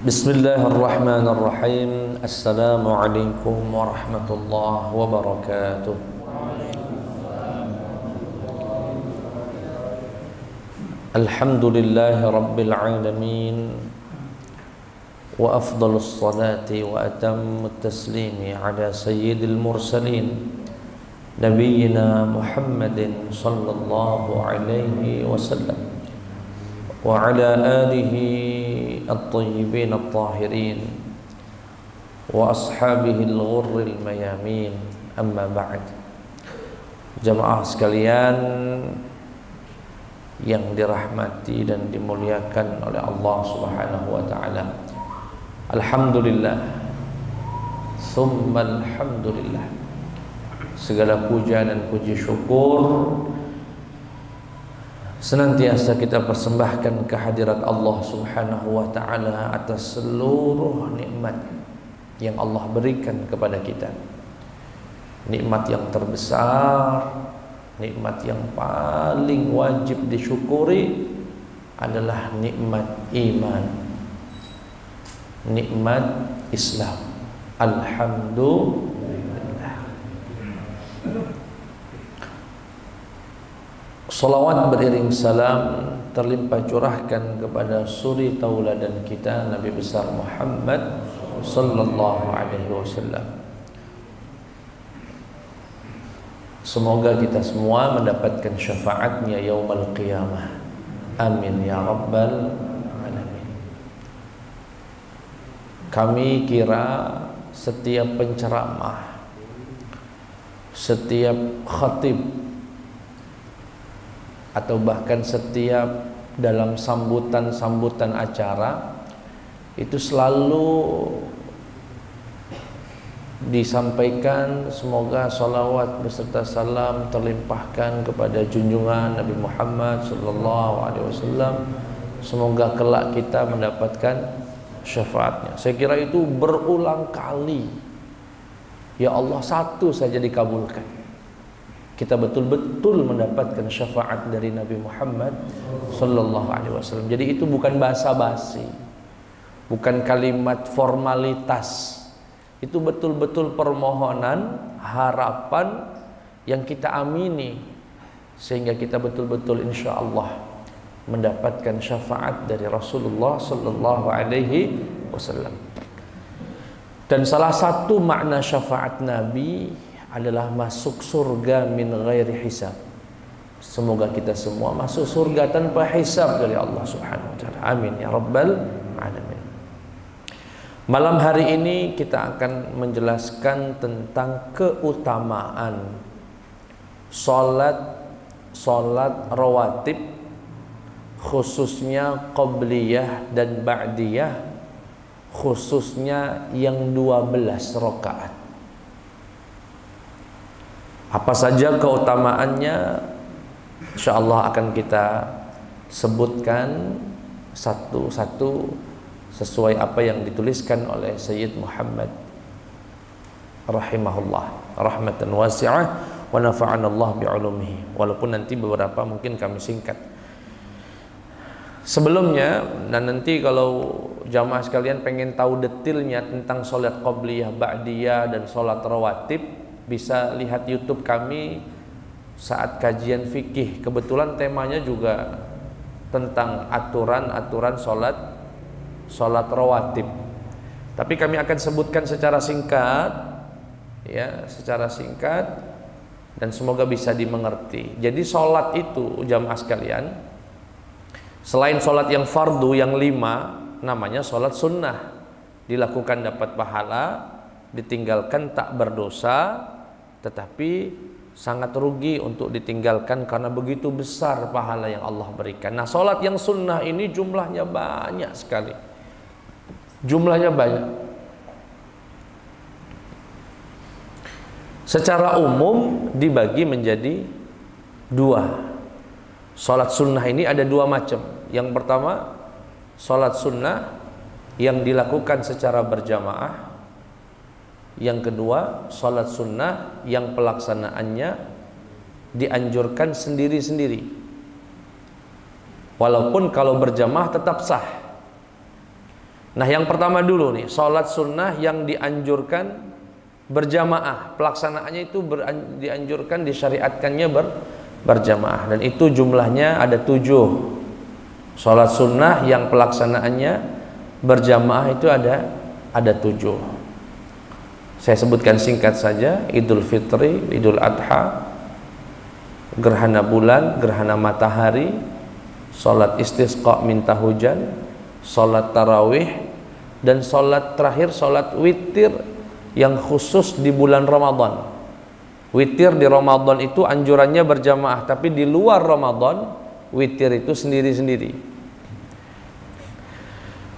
Bismillahirrahmanirrahim. Assalamualaikum warahmatullahi wabarakatuh. Alhamdulillahi rabbil alamin. Wa afdalus salati wa atammut taslimi ala sayyidil mursalin Nabiyyina Muhammadin sallallahu alaihi wasallam wa ala alihi at-tayyibin at-tahirin wa ashabihi al-ghurril mayamin, amma ba'd. Jamaah sekalian yang dirahmati dan dimuliakan oleh Allah Subhanahu wa taala. Alhamdulillah, summa alhamdulillah. Segala puja dan puji syukur senantiasa kita persembahkan kehadirat Allah Subhanahu wa taala atas seluruh nikmat yang Allah berikan kepada kita. Nikmat yang terbesar, nikmat yang paling wajib disyukuri adalah nikmat iman, nikmat Islam. Alhamdulillah. Salawat beriring salam terlimpah curahkan kepada suri tauladan kita Nabi besar Muhammad sallallahu alaihi wasallam. Semoga kita semua mendapatkan syafaatnya yaumul qiyamah. Amin ya rabbal alamin. Kami kira setiap penceramah, setiap khatib, atau bahkan setiap dalam sambutan-sambutan acara itu selalu disampaikan semoga salawat beserta salam terlimpahkan kepada junjungan Nabi Muhammad sallallahu alaihi wasallam, semoga kelak kita mendapatkan syafaatnya. Saya kira itu berulang kali. Ya Allah, satu saja dikabulkan, kita betul-betul mendapatkan syafaat dari Nabi Muhammad sallallahu alaihi wasallam. Jadi itu bukan basa-basi, bukan kalimat formalitas. Itu betul-betul permohonan, harapan yang kita amini, sehingga kita betul-betul insya Allah mendapatkan syafaat dari Rasulullah sallallahu alaihi wasallam. Dan salah satu makna syafaat Nabi adalah masuk surga min ghairi hisab. Semoga kita semua masuk surga tanpa hisab dari Allah Subhanahu wa taala. Amin ya rabbal alamin. Malam hari ini kita akan menjelaskan tentang keutamaan salat rawatib, khususnya qabliyah dan ba'diyah, khususnya yang 12 rakaat. Apa saja keutamaannya, insyaallah akan kita sebutkan satu-satu sesuai apa yang dituliskan oleh Sayyid Muhammad rahimahullah rahmatan wasi'ah wa nafa'ana Allah bi'ulumihi. Walaupun nanti beberapa mungkin kami singkat. Sebelumnya, dan nanti kalau jamaah sekalian pengen tahu detailnya tentang salat qabliyah, ba'diyah dan salat rawatib, bisa lihat YouTube kami saat kajian fikih. Kebetulan temanya juga tentang aturan-aturan salat rawatib. Tapi kami akan sebutkan secara singkat, ya, secara singkat, dan semoga bisa dimengerti. Jadi salat itu jamaah sekalian, selain salat yang fardu yang 5, namanya salat sunnah. Dilakukan dapat pahala, ditinggalkan tak berdosa, tetapi sangat rugi untuk ditinggalkan karena begitu besar pahala yang Allah berikan. Nah, salat yang sunnah ini jumlahnya banyak sekali. Jumlahnya banyak. Secara umum dibagi menjadi 2. Salat sunnah ini ada 2 macam. Yang pertama, salat sunnah yang dilakukan secara berjamaah. Yang kedua, salat sunnah yang pelaksanaannya dianjurkan sendiri-sendiri. Walaupun kalau berjamaah tetap sah. Nah, yang pertama dulu nih, sholat sunnah yang dianjurkan berjamaah, pelaksanaannya itu dianjurkan, disyariatkannya berjamaah, dan itu jumlahnya ada 7. Sholat sunnah yang pelaksanaannya berjamaah itu ada 7. Saya sebutkan singkat saja: Idul Fitri, Idul Adha, gerhana bulan, gerhana matahari, sholat istisqa minta hujan, sholat tarawih, dan sholat terakhir sholat witir yang khusus di bulan Ramadan. Witir di Ramadan itu anjurannya berjamaah, tapi di luar Ramadan witir itu sendiri-sendiri.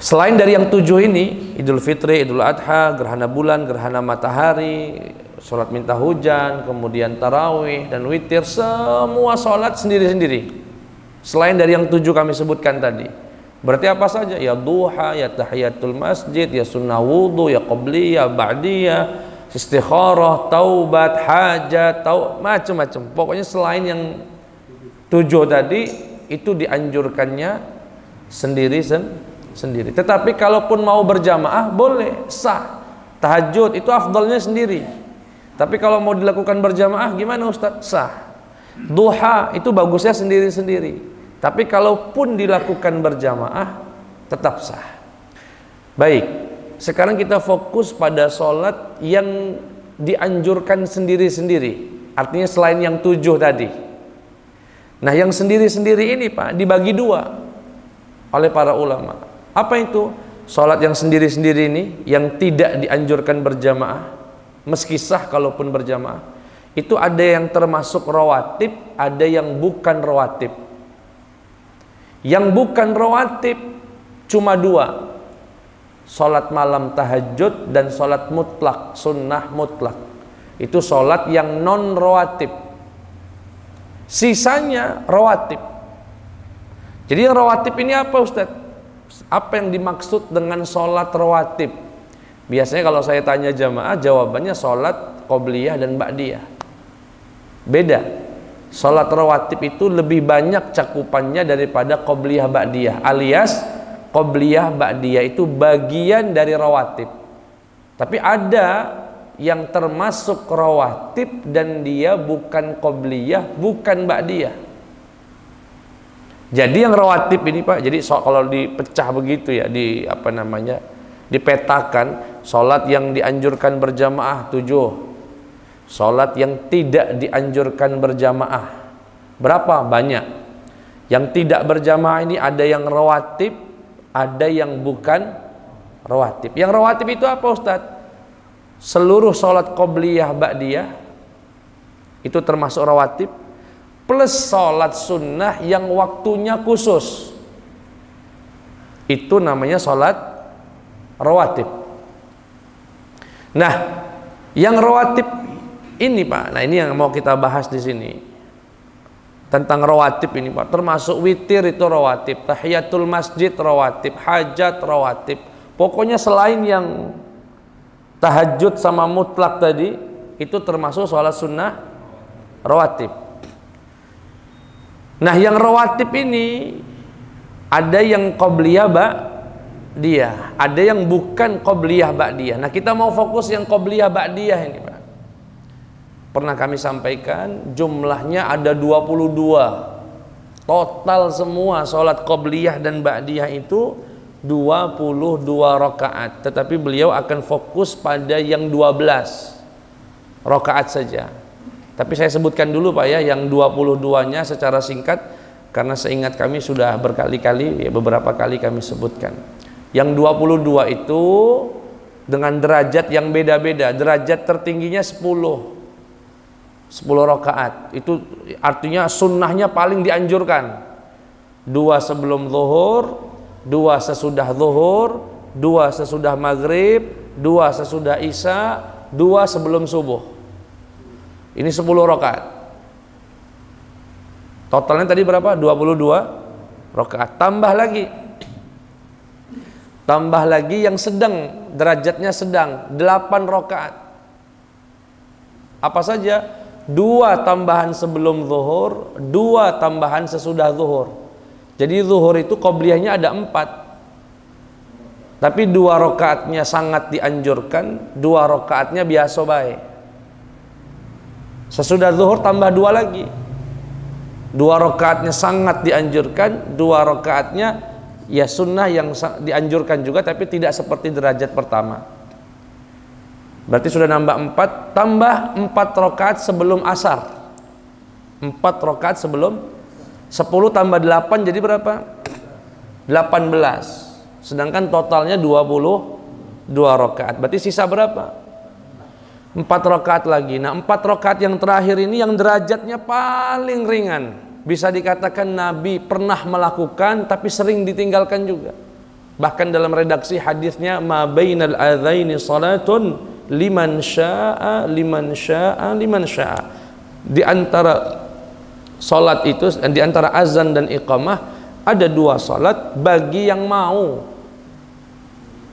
Selain dari yang 7 ini, Idul Fitri, Idul Adha, gerhana bulan, gerhana matahari, sholat minta hujan, kemudian tarawih dan witir, semua sholat sendiri-sendiri. Selain dari yang 7 kami sebutkan tadi. Berarti apa saja? Ya duha, ya tahiyatul masjid, ya sunnah wudu, ya qabliyah, ba'diyah, istikharah, taubat, hajat, macam-macam. Pokoknya selain yang 7 tadi itu dianjurkannya sendiri. Tetapi kalaupun mau berjamaah boleh, sah. Tahajud itu afdalnya sendiri. Tapi kalau mau dilakukan berjamaah gimana Ustaz? Sah. Duha itu bagusnya sendiri-sendiri. Tapi kalaupun dilakukan berjamaah tetap sah. Baik, sekarang kita fokus pada sholat yang dianjurkan sendiri-sendiri. Artinya selain yang 7 tadi. Nah, yang sendiri-sendiri ini Pak dibagi 2 oleh para ulama. Apa itu? Sholat yang sendiri-sendiri ini yang tidak dianjurkan berjamaah, meski sah kalaupun berjamaah, itu ada yang termasuk rawatib, ada yang bukan rawatib. Yang bukan rawatib cuma 2, sholat malam tahajud dan sholat mutlak, sunnah mutlak. Itu sholat yang non rawatib. Sisanya rawatib. Jadi yang rawatib ini apa Ustaz? Apa yang dimaksud dengan sholat rawatib? Biasanya kalau saya tanya jamaah, jawabannya sholat qobliyah dan ba'diyah. Beda. Sholat rawatib itu lebih banyak cakupannya daripada qobliyah ba'diyah, alias qobliyah ba'diyah itu bagian dari rawatib. Tapi ada yang termasuk rawatib dan dia bukan qobliyah, bukan ba'diyah. Jadi yang rawatib ini Pak, jadi kalau dipecah begitu ya, dipetakan, sholat yang dianjurkan berjamaah 7, sholat yang tidak dianjurkan berjamaah berapa? Banyak. Yang tidak berjamaah ini ada yang rawatib, ada yang bukan rawatib. Yang rawatib itu apa Ustadz? Seluruh sholat qobliyah ba'diyah itu termasuk rawatib, plus sholat sunnah yang waktunya khusus, itu namanya sholat rawatib. Nah, yang rawatib ini Pak, nah ini yang mau kita bahas di sini tentang rawatib ini Pak. Termasuk witir itu rawatib, tahiyatul masjid rawatib, hajat rawatib. Pokoknya selain yang tahajud sama mutlak tadi itu termasuk sholat sunnah rawatib. Nah, yang rawatib ini ada yang qobliyah ba'diyah, ada yang bukan qobliyah ba'diyah. Nah, kita mau fokus yang qobliyah ba'diyah ini Pak. Pernah kami sampaikan jumlahnya ada 22. Total semua sholat qobliyah dan ba'diyah itu 22 rakaat. Tetapi beliau akan fokus pada yang 12 rakaat saja. Tapi saya sebutkan dulu Pak ya, yang 22-nya secara singkat, karena seingat kami sudah berkali-kali, ya beberapa kali kami sebutkan. Yang 22 itu dengan derajat yang beda-beda. Derajat tertingginya 10 rakaat. Itu artinya sunnahnya paling dianjurkan. 2 sebelum zuhur, 2 sesudah zuhur, 2 sesudah maghrib, 2 sesudah isya, 2 sebelum subuh. Ini 10 rakaat. Totalnya tadi berapa? 22 rakaat. Tambah lagi yang sedang, derajatnya sedang, 8 rakaat. Apa saja? 2 tambahan sebelum zuhur, 2 tambahan sesudah zuhur. Jadi zuhur itu qobliyahnya ada 4. Tapi 2 rakaatnya sangat dianjurkan, 2 rakaatnya biasa baik. Sesudah zuhur tambah 2 lagi. 2 rakaatnya sangat dianjurkan, 2 rakaatnya ya sunnah yang dianjurkan juga, tapi tidak seperti derajat pertama. Berarti sudah nambah 4, tambah 4 rakaat sebelum asar. 4 rakaat sebelum 10 tambah 8 jadi berapa? 18. Sedangkan totalnya 22 rakaat. Berarti sisa berapa? 4 rakaat lagi. Nah, 4 rakaat yang terakhir ini yang derajatnya paling ringan. Bisa dikatakan Nabi pernah melakukan tapi sering ditinggalkan juga. Bahkan dalam redaksi hadisnya, ma bainal adzaini salatun liman syaa liman syaa liman syaa. Di antara salat itu, di antara azan dan iqamah ada 2 salat bagi yang mau.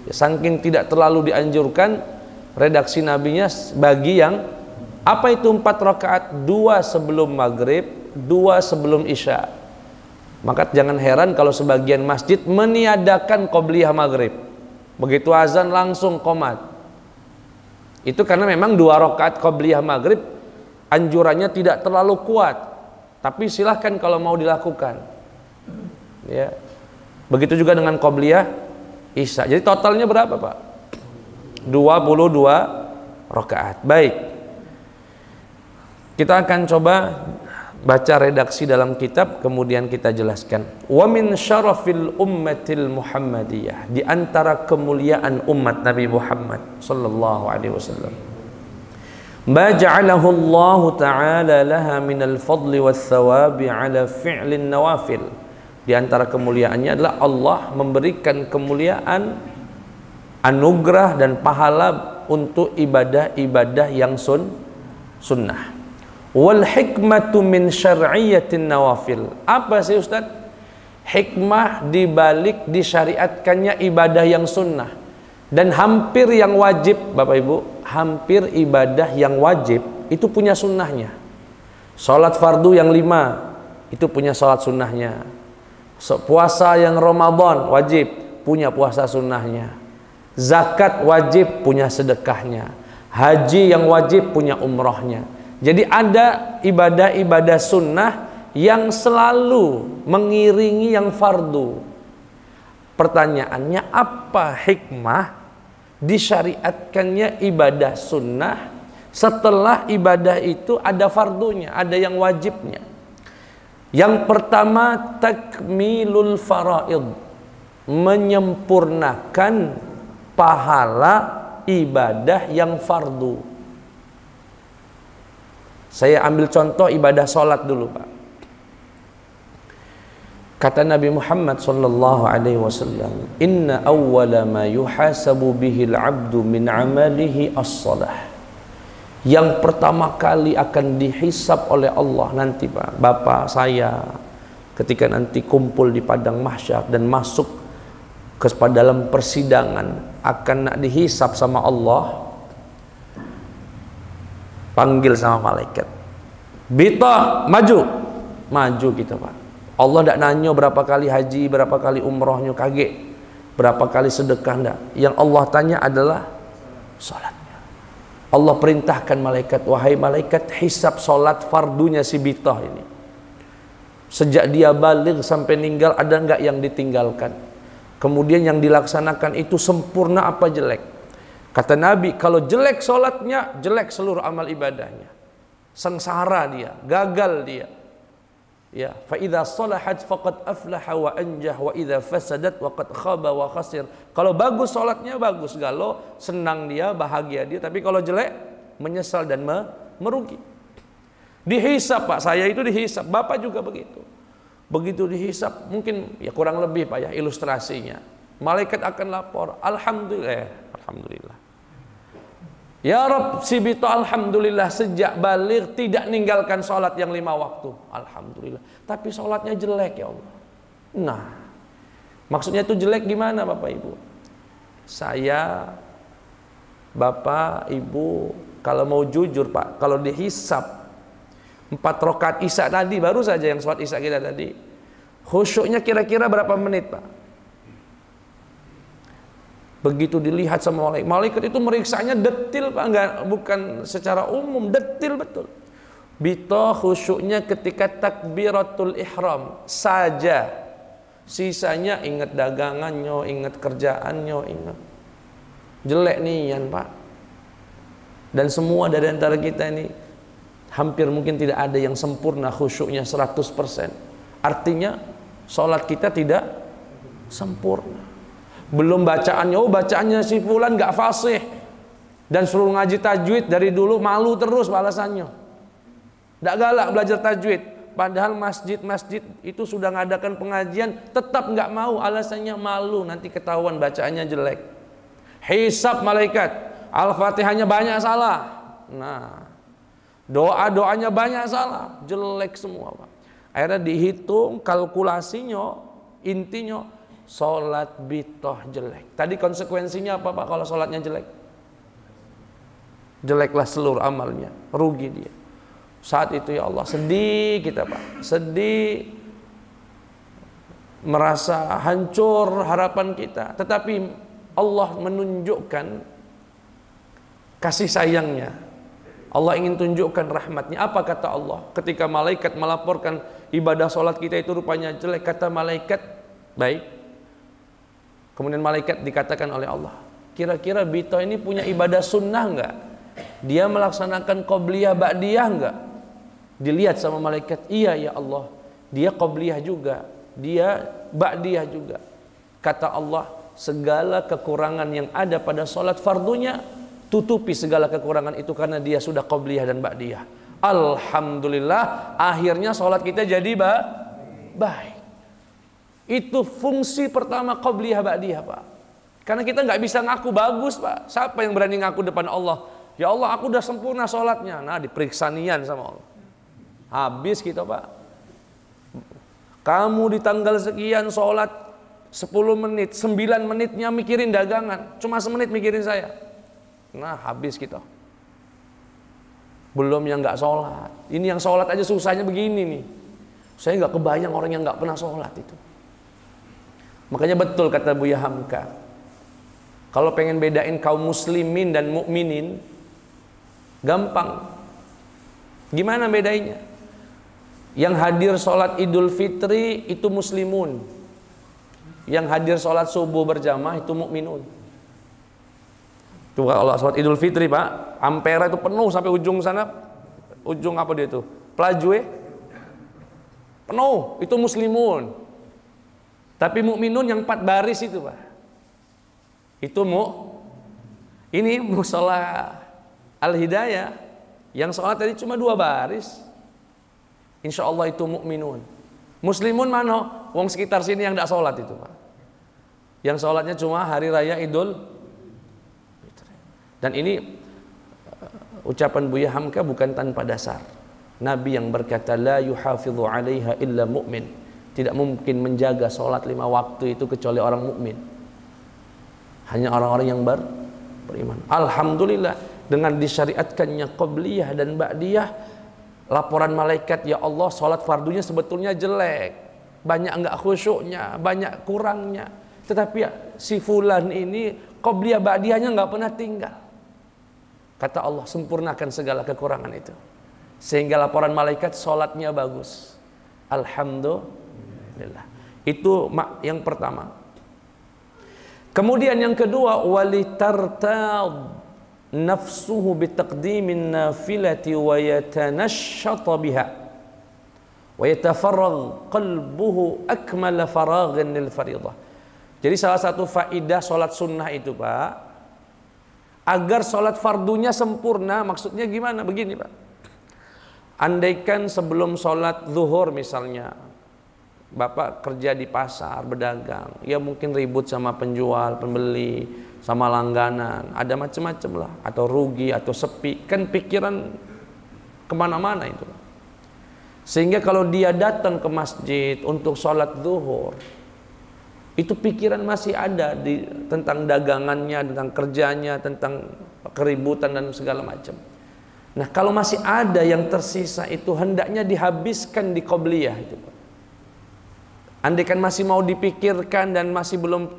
Ya, saking tidak terlalu dianjurkan, redaksi nabinya bagi yang apa itu 4 rakaat, 2 sebelum maghrib, 2 sebelum isya. Maka jangan heran kalau sebagian masjid meniadakan qobliyah maghrib. Begitu azan langsung qomat. Itu karena memang 2 rakaat qobliyah maghrib anjurannya tidak terlalu kuat. Tapi silahkan kalau mau dilakukan. Ya. Begitu juga dengan qobliyah isya. Jadi totalnya berapa, Pak? 22 rakaat. Baik. Kita akan coba baca redaksi dalam kitab, kemudian kita jelaskan. Wa min syarafil ummatil Muhammadiyah, di antara kemuliaan umat Nabi Muhammad sallallahu alaihi wasallam, ma ja'alahu Allah ta'ala laha minal fadli wath thawabi ala fi'lin nawafil. Di antara kemuliaannya adalah Allah memberikan kemuliaan, anugerah dan pahala untuk ibadah-ibadah yang sunnah. Wal hikmatu min syar'iyyatin nawafil. Apa sih Ustaz? Hikmah dibalik disyariatkannya ibadah yang sunnah dan hampir yang wajib, Bapak Ibu, hampir ibadah yang wajib itu punya sunnahnya. Salat fardu yang 5 itu punya salat sunnahnya. Puasa yang Ramadan wajib punya puasa sunnahnya. Zakat wajib punya sedekahnya. Haji yang wajib punya umrohnya. Jadi ada ibadah-ibadah sunnah yang selalu mengiringi yang fardu. Pertanyaannya, apa hikmah disyariatkannya ibadah sunnah setelah ibadah itu ada fardunya, ada yang wajibnya? Yang pertama, takmilul faraid, menyempurnakan pahala ibadah yang fardu. Saya ambil contoh ibadah sholat dulu, Pak. Kata Nabi Muhammad sallallahu alaihi wasallam, inna awwala ma yuhasabu bihil abdu min amalihi as-salah. Yang pertama kali akan dihisab oleh Allah nanti, Pak, Bapak saya, ketika nanti kumpul di padang mahsyar dan masuk ke dalam persidangan, akan dihisab sama Allah, panggil sama malaikat, Bita, maju kita, Pak. Allah tidak nanya berapa kali haji, berapa kali umrohnya, kaget, berapa kali sedekah, enggak. Yang Allah tanya adalah salat. Allah perintahkan malaikat, wahai malaikat, hisab solat fardunya si Bitah ini. Sejak dia balik sampai meninggal ada enggak yang ditinggalkan? Kemudian yang dilaksanakan itu sempurna apa jelek? Kata Nabi, kalau jelek solatnya, jelek seluruh amal ibadahnya. Sengsara dia, gagal dia. Ya, fa idza salahat faqad aflaha wa anjah wa idza fasadat waqad khaba wa khasir. Kalau bagus salatnya bagus, galau, senang dia, bahagia dia, tapi kalau jelek menyesal dan merugi. Dihisab, Pak, saya itu dihisab, Bapak juga begitu. Begitu dihisab, mungkin ya kurang lebih, Pak, ya ilustrasinya. Malaikat akan lapor, alhamdulillah. Ya Rabb, si Bito alhamdulillah sejak balik tidak ninggalkan sholat yang 5 waktu. Alhamdulillah. Tapi sholatnya jelek ya Allah. Nah, maksudnya itu jelek gimana Bapak Ibu? Saya, Bapak, Ibu, kalau mau jujur Pak, kalau dihisab 4 rakaat isya tadi, baru saja yang sholat isya kita tadi, khusyuknya kira-kira berapa menit Pak? Begitu dilihat sama malaikat, malaikat itu meriksanya detil Pak, enggak, bukan secara umum, detil betul. Bito khusyuknya ketika takbiratul ihram saja, sisanya ingat dagangannya, ingat kerjaannya, ingat. Jelek nian Pak. Dan semua dari antara kita ini hampir mungkin tidak ada yang sempurna khusyuknya 100%. Artinya sholat kita tidak sempurna. Belum bacaannya, oh bacaannya si fulan gak fasih, dan suruh ngaji tajwid dari dulu malu terus balasannya. Gak galak belajar tajwid, padahal masjid-masjid itu sudah ngadakan pengajian, tetap gak mau, alasannya malu nanti ketahuan bacaannya jelek. Hisab malaikat, Al-Fatihahnya banyak salah, nah doa-doanya banyak salah, jelek semua Pak. Akhirnya dihitung kalkulasinya, intinya sholat bitoh jelek. Tadi konsekuensinya apa Pak kalau sholatnya jelek? Jeleklah seluruh amalnya, rugi dia. Saat itu ya Allah sedih kita Pak, sedih, merasa hancur harapan kita. Tetapi Allah menunjukkan kasih sayangnya, Allah ingin tunjukkan rahmatnya. Apa kata Allah ketika malaikat melaporkan ibadah sholat kita itu rupanya jelek? Kata malaikat, baik. Kemudian malaikat dikatakan oleh Allah, kira-kira Bito ini punya ibadah sunnah enggak? Dia melaksanakan qobliyah ba'diyah enggak? Dilihat sama malaikat, iya ya Allah, dia qobliyah juga, dia ba'diyah juga. Kata Allah, segala kekurangan yang ada pada sholat fardunya, tutupi segala kekurangan itu karena dia sudah qobliyah dan ba'diyah. Alhamdulillah, akhirnya sholat kita jadi baik. Itu fungsi pertama qobliyah ba'diyah Pak. Karena kita nggak bisa ngaku bagus Pak. Siapa yang berani ngaku depan Allah? Ya Allah, aku udah sempurna sholatnya. Nah, diperiksa nian sama Allah. Habis kita Pak. Kamu di tanggal sekian sholat 10 menit, 9 menitnya mikirin dagangan, cuma semenit mikirin saya. Nah, habis kita. Belum yang nggak sholat. Ini yang sholat aja susahnya begini nih. Saya nggak kebayang orang yang nggak pernah sholat itu. Makanya betul kata Buya Hamka, kalau pengen bedain kaum muslimin dan mukminin, gampang. Gimana bedainya? Yang hadir sholat Idul Fitri itu muslimun, yang hadir sholat subuh berjamaah itu mukminun. Coba kalau sholat Idul Fitri Pak, Ampera itu penuh sampai ujung sana, ujung apa dia itu? Pelajue penuh, itu muslimun. Tapi mukminun yang 4 baris itu Pak, itu ini mushola Al-Hidayah yang sholat tadi cuma 2 baris, insya Allah itu mukminun. Muslimun mana? Wong sekitar sini yang tidak sholat itu Pak, yang sholatnya cuma hari raya Idul Fitri. Dan ini ucapan Buya Hamka bukan tanpa dasar. Nabi yang berkata la yuhafidhu 'alaiha illa mu'min, tidak mungkin menjaga sholat 5 waktu itu kecuali orang mukmin. Hanya orang-orang yang beriman. Alhamdulillah, dengan disyariatkannya qobliyah dan ba'diyah, laporan malaikat, ya Allah sholat fardunya sebetulnya jelek, banyak enggak khusyuknya, banyak kurangnya, tetapi ya, si fulan ini qobliyah ba'diyahnya enggak pernah tinggal. Kata Allah, sempurnakan segala kekurangan itu, sehingga laporan malaikat sholatnya bagus. Alhamdulillah. Itu yang pertama. Kemudian yang kedua, walitartad nafsuhu bitaqdimin nafilati wa yatanashshata biha wa yatafarragh qalbuhu akmala faraghin lil fariidah. Jadi salah satu faidah salat sunnah itu Pak, agar salat fardunya sempurna. Maksudnya gimana? Begini Pak, andaikan sebelum salat zuhur misalnya Bapak kerja di pasar, berdagang, ya mungkin ribut sama penjual, pembeli, sama langganan, ada macam-macam lah, atau rugi, atau sepi, kan pikiran kemana-mana itu. Sehingga kalau dia datang ke masjid untuk sholat zuhur, itu pikiran masih ada tentang dagangannya, tentang kerjanya, tentang keributan dan segala macam. Nah, kalau masih ada yang tersisa itu hendaknya dihabiskan di qobliyah itu Pak. Andaikan masih mau dipikirkan dan masih belum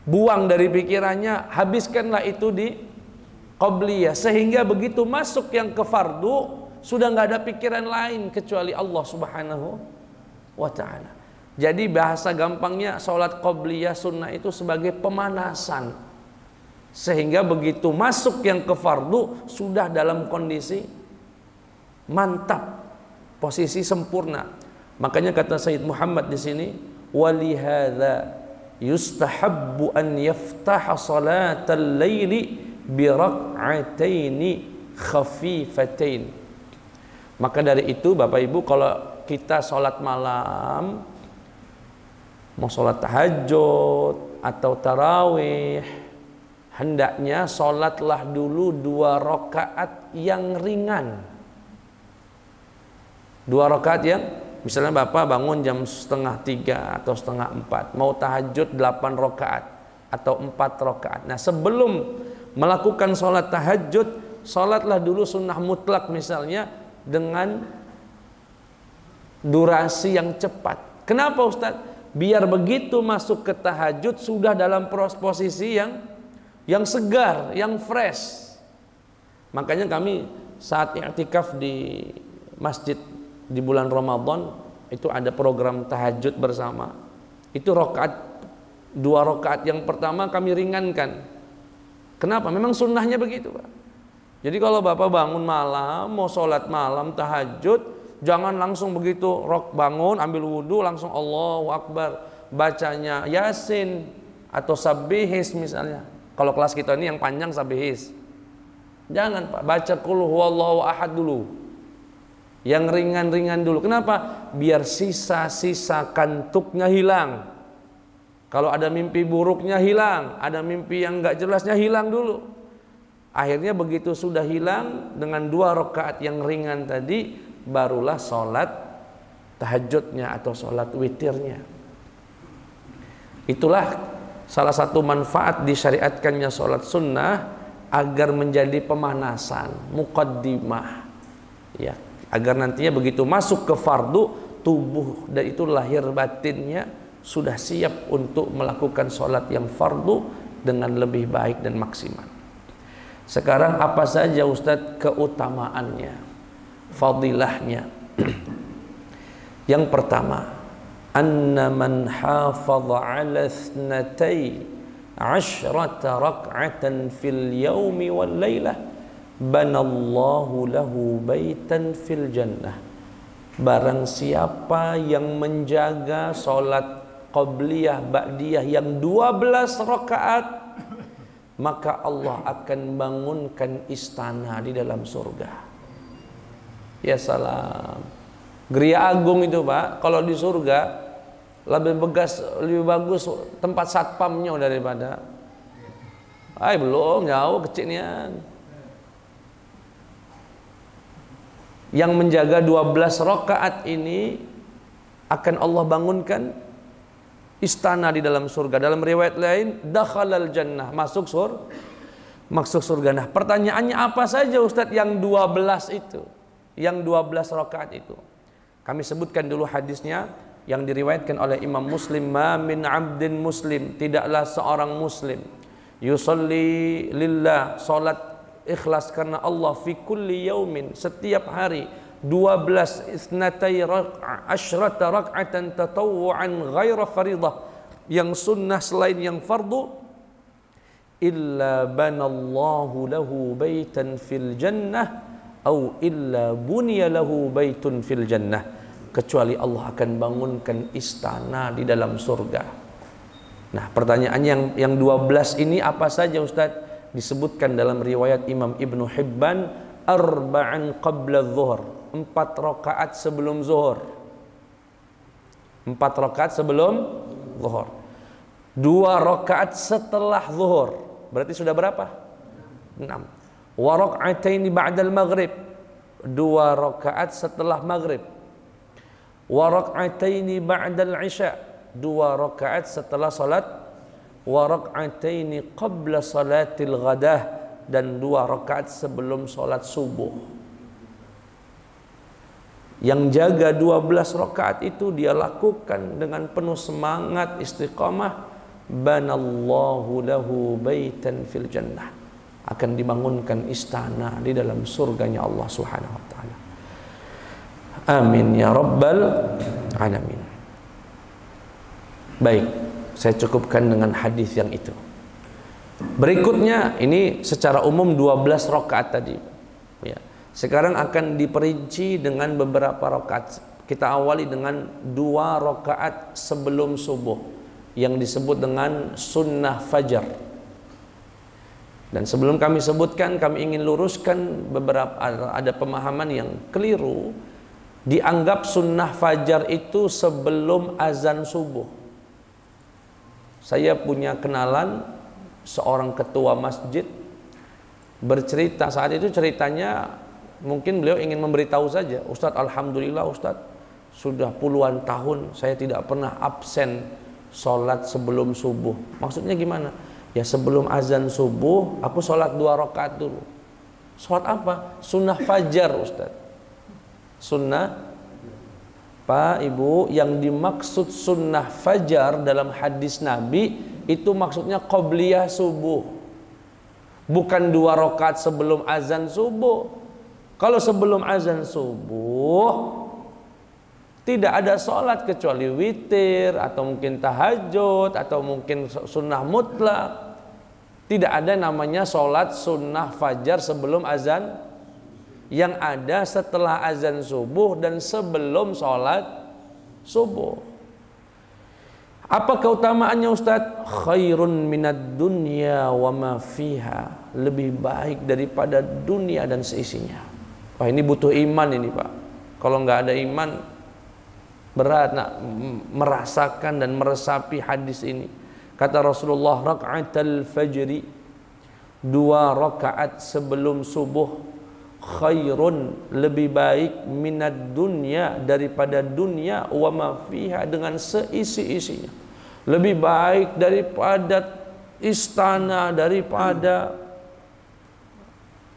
buang dari pikirannya, habiskanlah itu di qabliyah, sehingga begitu masuk yang ke fardu sudah nggak ada pikiran lain kecuali Allah Subhanahu wa ta'ala. Jadi bahasa gampangnya sholat qabliyah sunnah itu sebagai pemanasan, sehingga begitu masuk yang ke fardu sudah dalam kondisi mantap, posisi sempurna. Makanya kata Sayyid Muhammad di sini, walihadza yustahabbu an yaftaha salatal laili bi rak'ataini khafifatain. Maka dari itu Bapak Ibu, kalau kita sholat malam, mau sholat tahajud atau tarawih, hendaknya sholatlah dulu 2 rakaat yang ringan. 2 rakaat yang, misalnya Bapak bangun jam 2:30 atau 3:30, mau tahajud 8 rakaat atau 4 rakaat. Nah, sebelum melakukan sholat tahajud, sholatlah dulu sunnah mutlak misalnya dengan durasi yang cepat. Kenapa Ustaz? Biar begitu masuk ke tahajud sudah dalam posisi yang segar, yang fresh. Makanya kami saat i'tikaf di masjid di bulan Ramadan itu ada program tahajud bersama. Itu 2 rakaat yang pertama kami ringankan. Kenapa? Memang sunnahnya begitu, Pak. Jadi kalau Bapak bangun malam, mau sholat malam, tahajud, jangan langsung begitu bangun, ambil wudhu, langsung Allahu Akbar, bacanya Yasin atau Sabbihis misalnya. Kalau kelas kita ini yang panjang Sabbihis. Jangan Pak, baca Qul huwallahu ahad dulu. Yang ringan-ringan dulu. Kenapa? Biar sisa-sisa kantuknya hilang. Kalau ada mimpi buruknya hilang, ada mimpi yang gak jelasnya hilang dulu. Akhirnya begitu sudah hilang, dengan 2 rakaat yang ringan tadi, barulah sholat tahajudnya atau sholat witirnya. Itulah salah satu manfaat disyariatkannya sholat sunnah, agar menjadi pemanasan, muqaddimah, ya, agar nantinya begitu masuk ke fardu, tubuh dan itu lahir batinnya sudah siap untuk melakukan sholat yang fardu dengan lebih baik dan maksimal. Sekarang apa saja Ustadz keutamaannya, fadilahnya? Yang pertama, anna man hafadha ala 12 rak'atan fil yaumi wal lailah banallahu lahu baitan fil jannah. Barang siapa yang menjaga salat qabliyah ba'diyah yang 12 rakaat, maka Allah akan bangunkan istana di dalam surga. Ya salam. Geria Agung itu Pak, kalau di surga lebih bagus tempat satpamnya daripada. Belum jauh kecilnya. Yang menjaga 12 rakaat ini akan Allah bangunkan istana di dalam surga. Dalam riwayat lain, dakhalal jannah, masuk surga. Nah, pertanyaannya apa saja Ustadz yang 12 itu? Yang 12 rakaat itu. Kami sebutkan dulu hadisnya yang diriwayatkan oleh Imam Muslim, ma min 'abdin muslim, tidaklah seorang muslim yusalli lillah, salat ikhlas karena Allah, fi kulli yaumin, setiap hari 12 isnatai asyrata rak'atan tatawwu'an ghaira faridah, yang sunnah selain yang fardu, illa banallahu lahu baitan fil jannah au illa buniya lahu baitun fil jannah, kecuali Allah akan bangunkan istana di dalam surga. Nah, pertanyaannya yang 12 ini apa saja Ustaz? Disebutkan dalam riwayat Imam Ibnu Hibban, arba'an qabla zuhur, 4 rakaat sebelum zuhur. 4 rakaat sebelum zuhur. 2 rakaat setelah zuhur. Berarti sudah berapa? 6. Wa rak'ataini ba'dal maghrib, 2 rakaat setelah maghrib. Wa rak'ataini ba'dal isya, 2 rakaat setelah salat. Wa rak'ataini qabla salatil ghadah, dan 2 rakaat sebelum salat subuh. Yang jaga 12 rakaat itu dia lakukan dengan penuh semangat, istiqamah, banallahu lahu baitan fil jannah, akan dibangunkan istana di dalam surganya Allah Subhanahu wa taala. Amin ya rabbal alamin. Baik, saya cukupkan dengan hadis yang itu. Berikutnya ini secara umum 12 rakaat tadi. Ya. Sekarang akan diperinci dengan beberapa rakaat. Kita awali dengan 2 rakaat sebelum subuh yang disebut dengan sunnah fajar. Dan sebelum kami sebutkan, kami ingin luruskan beberapa, ada pemahaman yang keliru. Dianggap sunnah fajar itu sebelum azan subuh. Saya punya kenalan seorang ketua masjid bercerita, saat itu ceritanya mungkin beliau ingin memberitahu saja, Ustadz, alhamdulillah Ustadz, sudah puluhan tahun saya tidak pernah absen sholat sebelum subuh. Maksudnya gimana? Ya sebelum azan subuh aku sholat 2 rakaat dulu. Sholat apa? Sunnah fajar Ustadz. Sunnah, Pak Ibu, yang dimaksud sunnah fajar dalam hadis Nabi itu maksudnya qobliyah subuh, bukan 2 rakaat sebelum azan subuh. Kalau sebelum azan subuh tidak ada sholat kecuali witir atau mungkin tahajud atau mungkin sunnah mutlak. Tidak ada namanya sholat sunnah fajar sebelum azan. Yang ada setelah azan subuh dan sebelum sholat subuh. Apa keutamaannya Ustadz? Khairun minad dunya wa ma fiha, lebih baik daripada dunia dan seisinya. Wah, ini butuh iman ini Pak. Kalau nggak ada iman berat nak merasakan dan meresapi hadis ini. Kata Rasulullah, raka'atul fajri, 2 rakaat sebelum subuh, khairun, lebih baik, minad dunya, daripada dunia, wa ma fiha, dengan seisi-isinya. Lebih baik daripada istana, daripada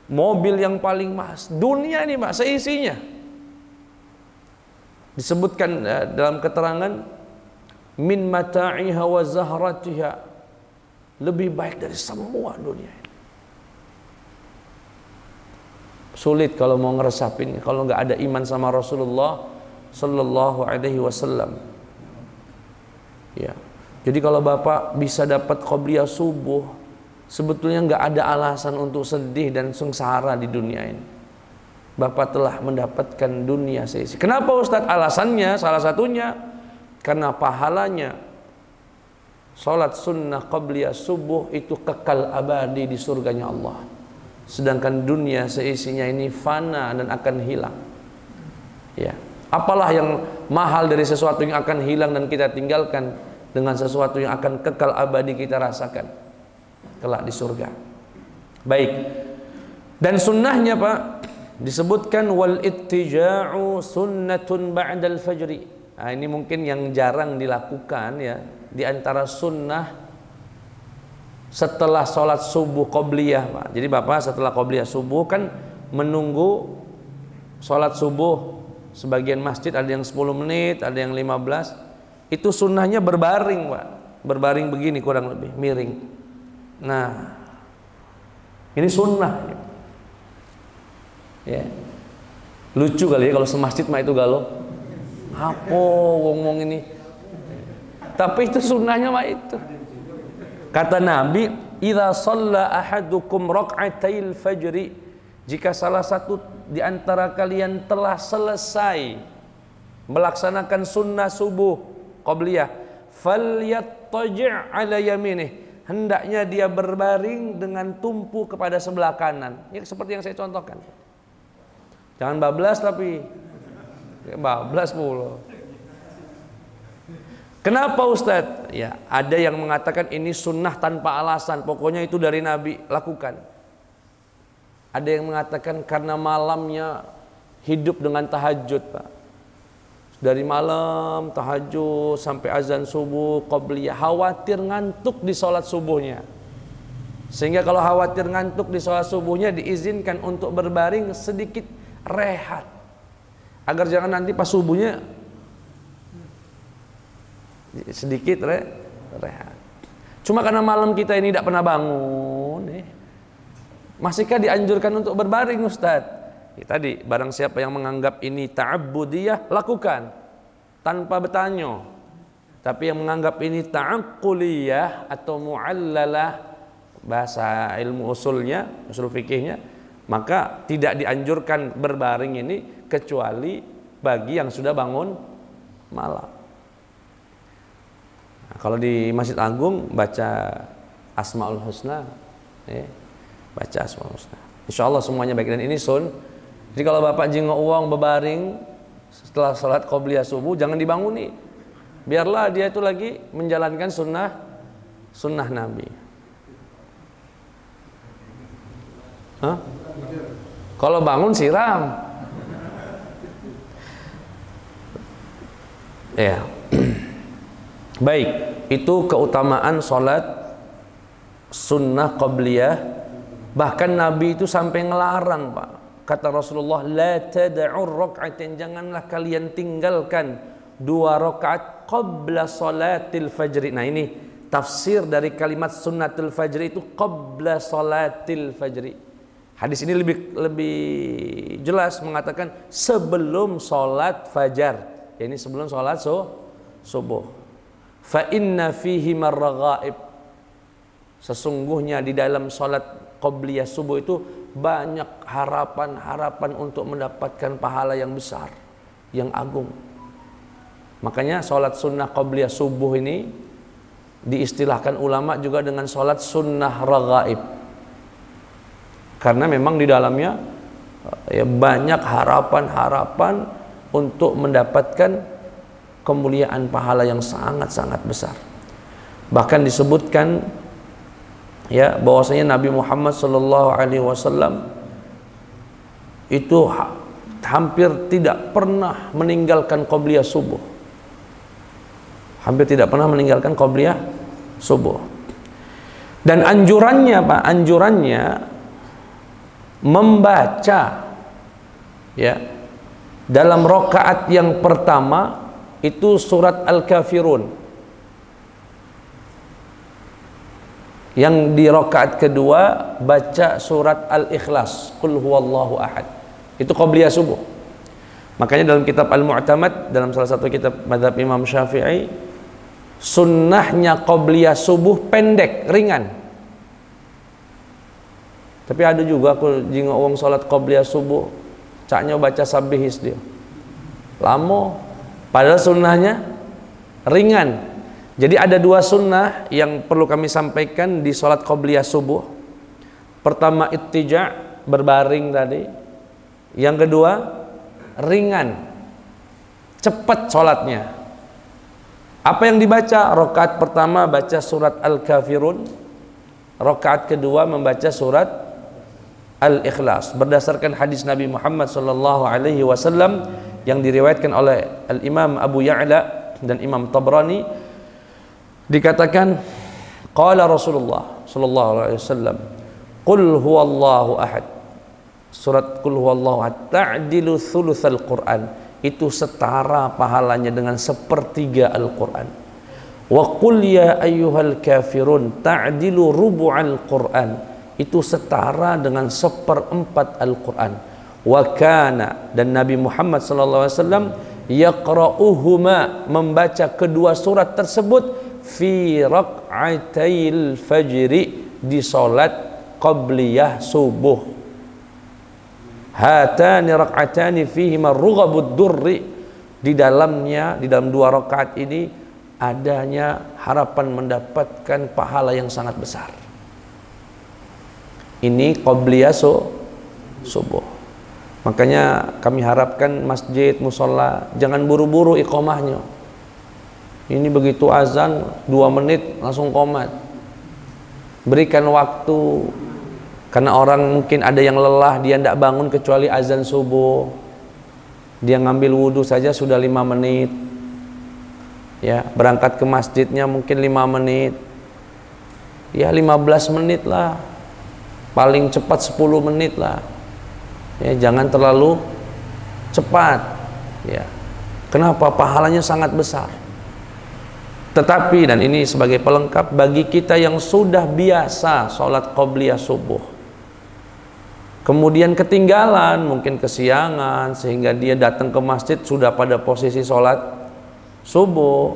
mobil yang paling mahal. Dunia ini Pak, seisinya. Disebutkan dalam keterangan, min mata'iha wa zahratiha, lebih baik dari semua dunia ini. Sulit kalau mau ngeresapin kalau nggak ada iman sama Rasulullah Sallallahu Alaihi Wasallam. Ya, jadi kalau Bapak bisa dapat qobliyah subuh, sebetulnya nggak ada alasan untuk sedih dan sengsara di dunia ini. Bapak telah mendapatkan dunia seisi. Kenapa Ustadz? Alasannya salah satunya karena pahalanya sholat sunnah qobliyah subuh itu kekal abadi di surganya Allah. Sedangkan dunia seisinya ini fana dan akan hilang. Ya, apalah yang mahal dari sesuatu yang akan hilang dan kita tinggalkan dengan sesuatu yang akan kekal abadi kita rasakan kelak di surga. Baik. Dan sunnahnya Pak disebutkan wal ittija'u sunnatun ba'dal fajri. Nah, ini mungkin yang jarang dilakukan ya, di antara sunnah setelah sholat subuh qobliyah Pak. Jadi Bapak setelah qobliyah subuh kan menunggu sholat subuh. Sebagian masjid ada yang 10 menit, ada yang 15. Itu sunnahnya berbaring Pak. Berbaring begini kurang lebih, miring. Nah, ini sunnah ya. Lucu kali ya kalau semasjid mah itu galau. Apa ngomong ini? Tapi itu sunnahnya mah itu. Kata Nabi, idza shalla ahadukum rak'atail fajri, jika salah satu di antara kalian telah selesai melaksanakan sunnah subuh qobliyah, falyattaji' ala yaminih, hendaknya dia berbaring dengan tumpu kepada sebelah kanan. Ya, seperti yang saya contohkan. Jangan bablas tapi bablas pula. Kenapa Ustadz? Ya, ada yang mengatakan ini sunnah tanpa alasan, pokoknya itu dari Nabi, lakukan. Ada yang mengatakan karena malamnya hidup dengan tahajud Pak. Dari malam tahajud sampai azan subuh qobliyah, khawatir ngantuk di sholat subuhnya. Sehingga kalau khawatir ngantuk di sholat subuhnya diizinkan untuk berbaring sedikit rehat, agar jangan nanti pas subuhnya sedikit rehat. Cuma karena malam kita ini tidak pernah bangun, masihkah dianjurkan untuk berbaring, Ustadz? Ya, tadi barang siapa yang menganggap ini ta'abbudiyah, lakukan tanpa bertanya. Tapi yang menganggap ini ta'aquliyah atau mu'allalah, bahasa ilmu usulnya, usul fikihnya, maka tidak dianjurkan berbaring ini kecuali bagi yang sudah bangun malam. Nah, kalau di Masjid Agung baca Asmaul Husna, baca Asmaul Husna. Insya Allah semuanya baik, dan ini sun. Jadi kalau bapak jenguk uang berbaring setelah sholat qobliyah subuh, jangan dibanguni. Biarlah dia itu lagi menjalankan sunnah Nabi. Hah? Kalau bangun siram. Ya. Baik, itu keutamaan sholat sunnah qobliyah. Bahkan Nabi itu sampai ngelarang, Pak. Kata Rasulullah, la tada'ur rak'atin, janganlah kalian tinggalkan 2 rakaat qabla salatil fajri. Nah, ini tafsir dari kalimat sunnatul fajri itu qabla salatil fajri. Hadis ini lebih jelas mengatakan sebelum salat fajar. Ya, ini sebelum salat subuh. Fa inna fihi marghaib. Sesungguhnya di dalam salat qobliyah subuh itu banyak harapan-harapan untuk mendapatkan pahala yang besar, yang agung. Makanya salat sunnah qobliyah subuh ini diistilahkan ulama juga dengan salat sunnah raghaib. Karena memang di dalamnya ya, banyak harapan-harapan untuk mendapatkan kemuliaan pahala yang sangat-sangat besar. Bahkan disebutkan ya bahwasanya Nabi Muhammad SAW itu hampir tidak pernah meninggalkan qobliyah subuh. Hampir tidak pernah meninggalkan qobliyah subuh. Dan anjurannya, Pak, anjurannya membaca ya dalam rakaat yang pertama itu surat Al-Kafirun. Yang di rakaat kedua baca surat Al-Ikhlas, Qul huwallahu ahad. Itu qobliyah subuh. Makanya dalam kitab Al-Mu'tamad, dalam salah satu kitab mazhab Imam Syafi'i, sunnahnya qobliyah subuh pendek, ringan. Tapi ada juga aku jingok wong salat qobliyah subuh, caknya baca sabihis dia. Lama, padahal sunnahnya ringan. Jadi ada 2 sunnah yang perlu kami sampaikan di salat qobliyah subuh. Pertama ittija', berbaring tadi. Yang kedua ringan, cepat salatnya. Apa yang dibaca? Rakaat pertama baca surat Al-Kafirun, rakaat kedua membaca surat Al-Ikhlas, berdasarkan hadis Nabi Muhammad SAW yang diriwayatkan oleh Al-Imam Abu Ya'la dan Imam Tabrani. Dikatakan qala Rasulullah SAW, Qul huwallahu ahad, surat Qul huwallahu ahad ta'dilu thulutsal Qur'an, itu setara pahalanya dengan 1/3 Al-Quran. Wa qul ya ayyuhal kafirun ta'dilu rubu'al Qur'an, itu setara dengan 1/4 Al-Quran. Wa kana, dan Nabi Muhammad SAW yaqra'uhuma, membaca kedua surat tersebut fi rak'atail fajri, di salat qabliyah subuh. Hatani rak'atani fihi marughabud durri, di dalamnya, di dalam 2 rakaat ini adanya harapan mendapatkan pahala yang sangat besar. Ini qobliyah subuh. Makanya kami harapkan masjid, musola jangan buru-buru iqomahnya. Ini begitu azan 2 menit langsung qomat. Berikan waktu, karena orang mungkin ada yang lelah, dia tidak bangun kecuali azan subuh. Dia ngambil wudhu saja sudah 5 menit. Ya, berangkat ke masjidnya mungkin 5 menit. Ya 15 menit lah. Paling cepat 10 menit lah. Ya, jangan terlalu cepat. Ya. Kenapa? Pahalanya sangat besar. Tetapi, dan ini sebagai pelengkap bagi kita yang sudah biasa sholat qobliyah subuh, kemudian ketinggalan, mungkin kesiangan, sehingga dia datang ke masjid sudah pada posisi sholat subuh,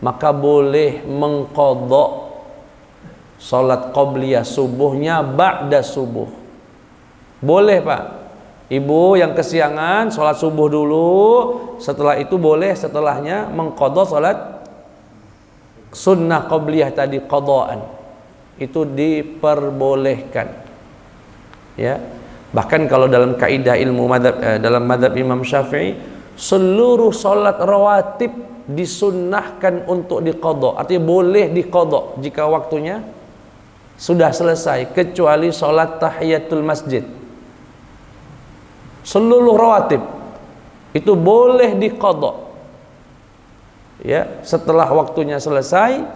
maka boleh mengqadha sholat qobliyah subuhnya ba'da subuh. Boleh Pak, ibu yang kesiangan sholat subuh dulu, setelah itu boleh setelahnya mengqadha sholat sunnah qobliyah tadi qadaan. Itu diperbolehkan, ya. Bahkan kalau dalam kaidah ilmu madhab, dalam madhab Imam Syafi'i, seluruh sholat rawatib disunnahkan untuk diqadha, artinya boleh diqadha jika waktunya sudah selesai, kecuali sholat tahiyatul masjid. Seluruh rawatib itu boleh diqadha, ya, setelah waktunya selesai,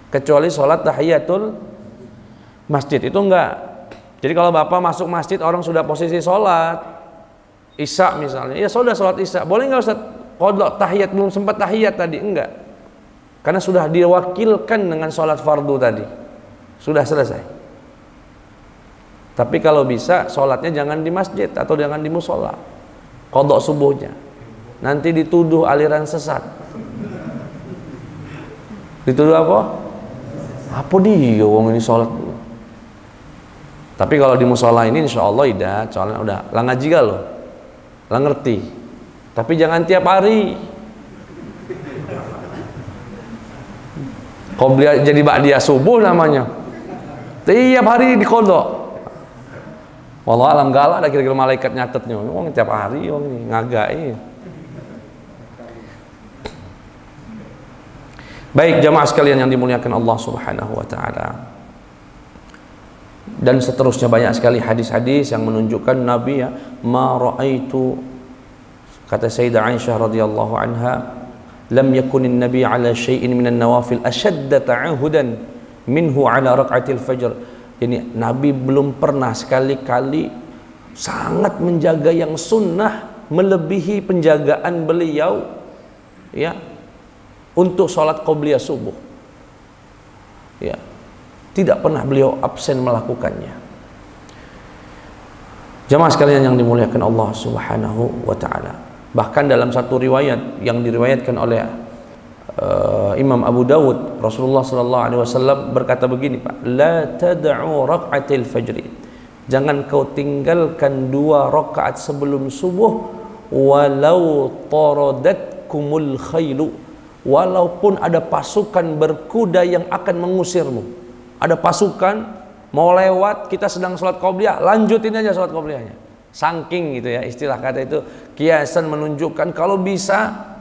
kecuali sholat tahiyatul masjid itu enggak. Jadi kalau bapak masuk masjid orang sudah posisi sholat isya misalnya, ya sudah sholat isya, boleh nggak Ustaz qadha tahiyat, belum sempat tahiyat tadi? Enggak, karena sudah diwakilkan dengan sholat fardu tadi, sudah selesai. Tapi kalau bisa sholatnya jangan di masjid atau jangan di musola, qadha subuhnya, nanti dituduh aliran sesat. Dituduh apa? Apa dia wong ini sholat? Tapi kalau di musola ini insya Allah tidak, soalnya udah lah ngaji gak loh, lah ngerti. Tapi jangan tiap hari. Qobliyah jadi ba'diyah subuh namanya, tiap hari di qadha. Wallah alam galak ada kira-kira malaikat nyatetnya, wong tiap hari wong ini ngagai. Baik jamaah sekalian yang dimuliakan Allah Subhanahu wa taala. Dan seterusnya banyak sekali hadis-hadis yang menunjukkan Nabi, ya, ma ra'aitu, kata Sayyidah Aisyah radhiyallahu anha, lam yakunin nabi ala syai'in minan nawafil ashadda ta'ahudan minhu ala raq'atil fajr. Jadi Nabi belum pernah sekali-kali sangat menjaga yang sunnah melebihi penjagaan beliau, ya, untuk sholat qobliyah subuh, ya, tidak pernah beliau absen melakukannya. Jamaah sekalian yang dimuliakan Allah Subhanahu wa taala. Bahkan dalam satu riwayat yang diriwayatkan oleh Imam Abu Dawud, Rasulullah sallallahu alaihi wasallam berkata begini, Pak, la tad'u raq'atil fajri, jangan kau tinggalkan 2 rakaat sebelum subuh, walau taradatkumul khailu, walaupun ada pasukan berkuda yang akan mengusirmu. Ada pasukan mau lewat, kita sedang sholat qobliyah, lanjutin aja sholat qobliyahnya. Saking gitu, ya, istilah kata itu kiasan menunjukkan kalau bisa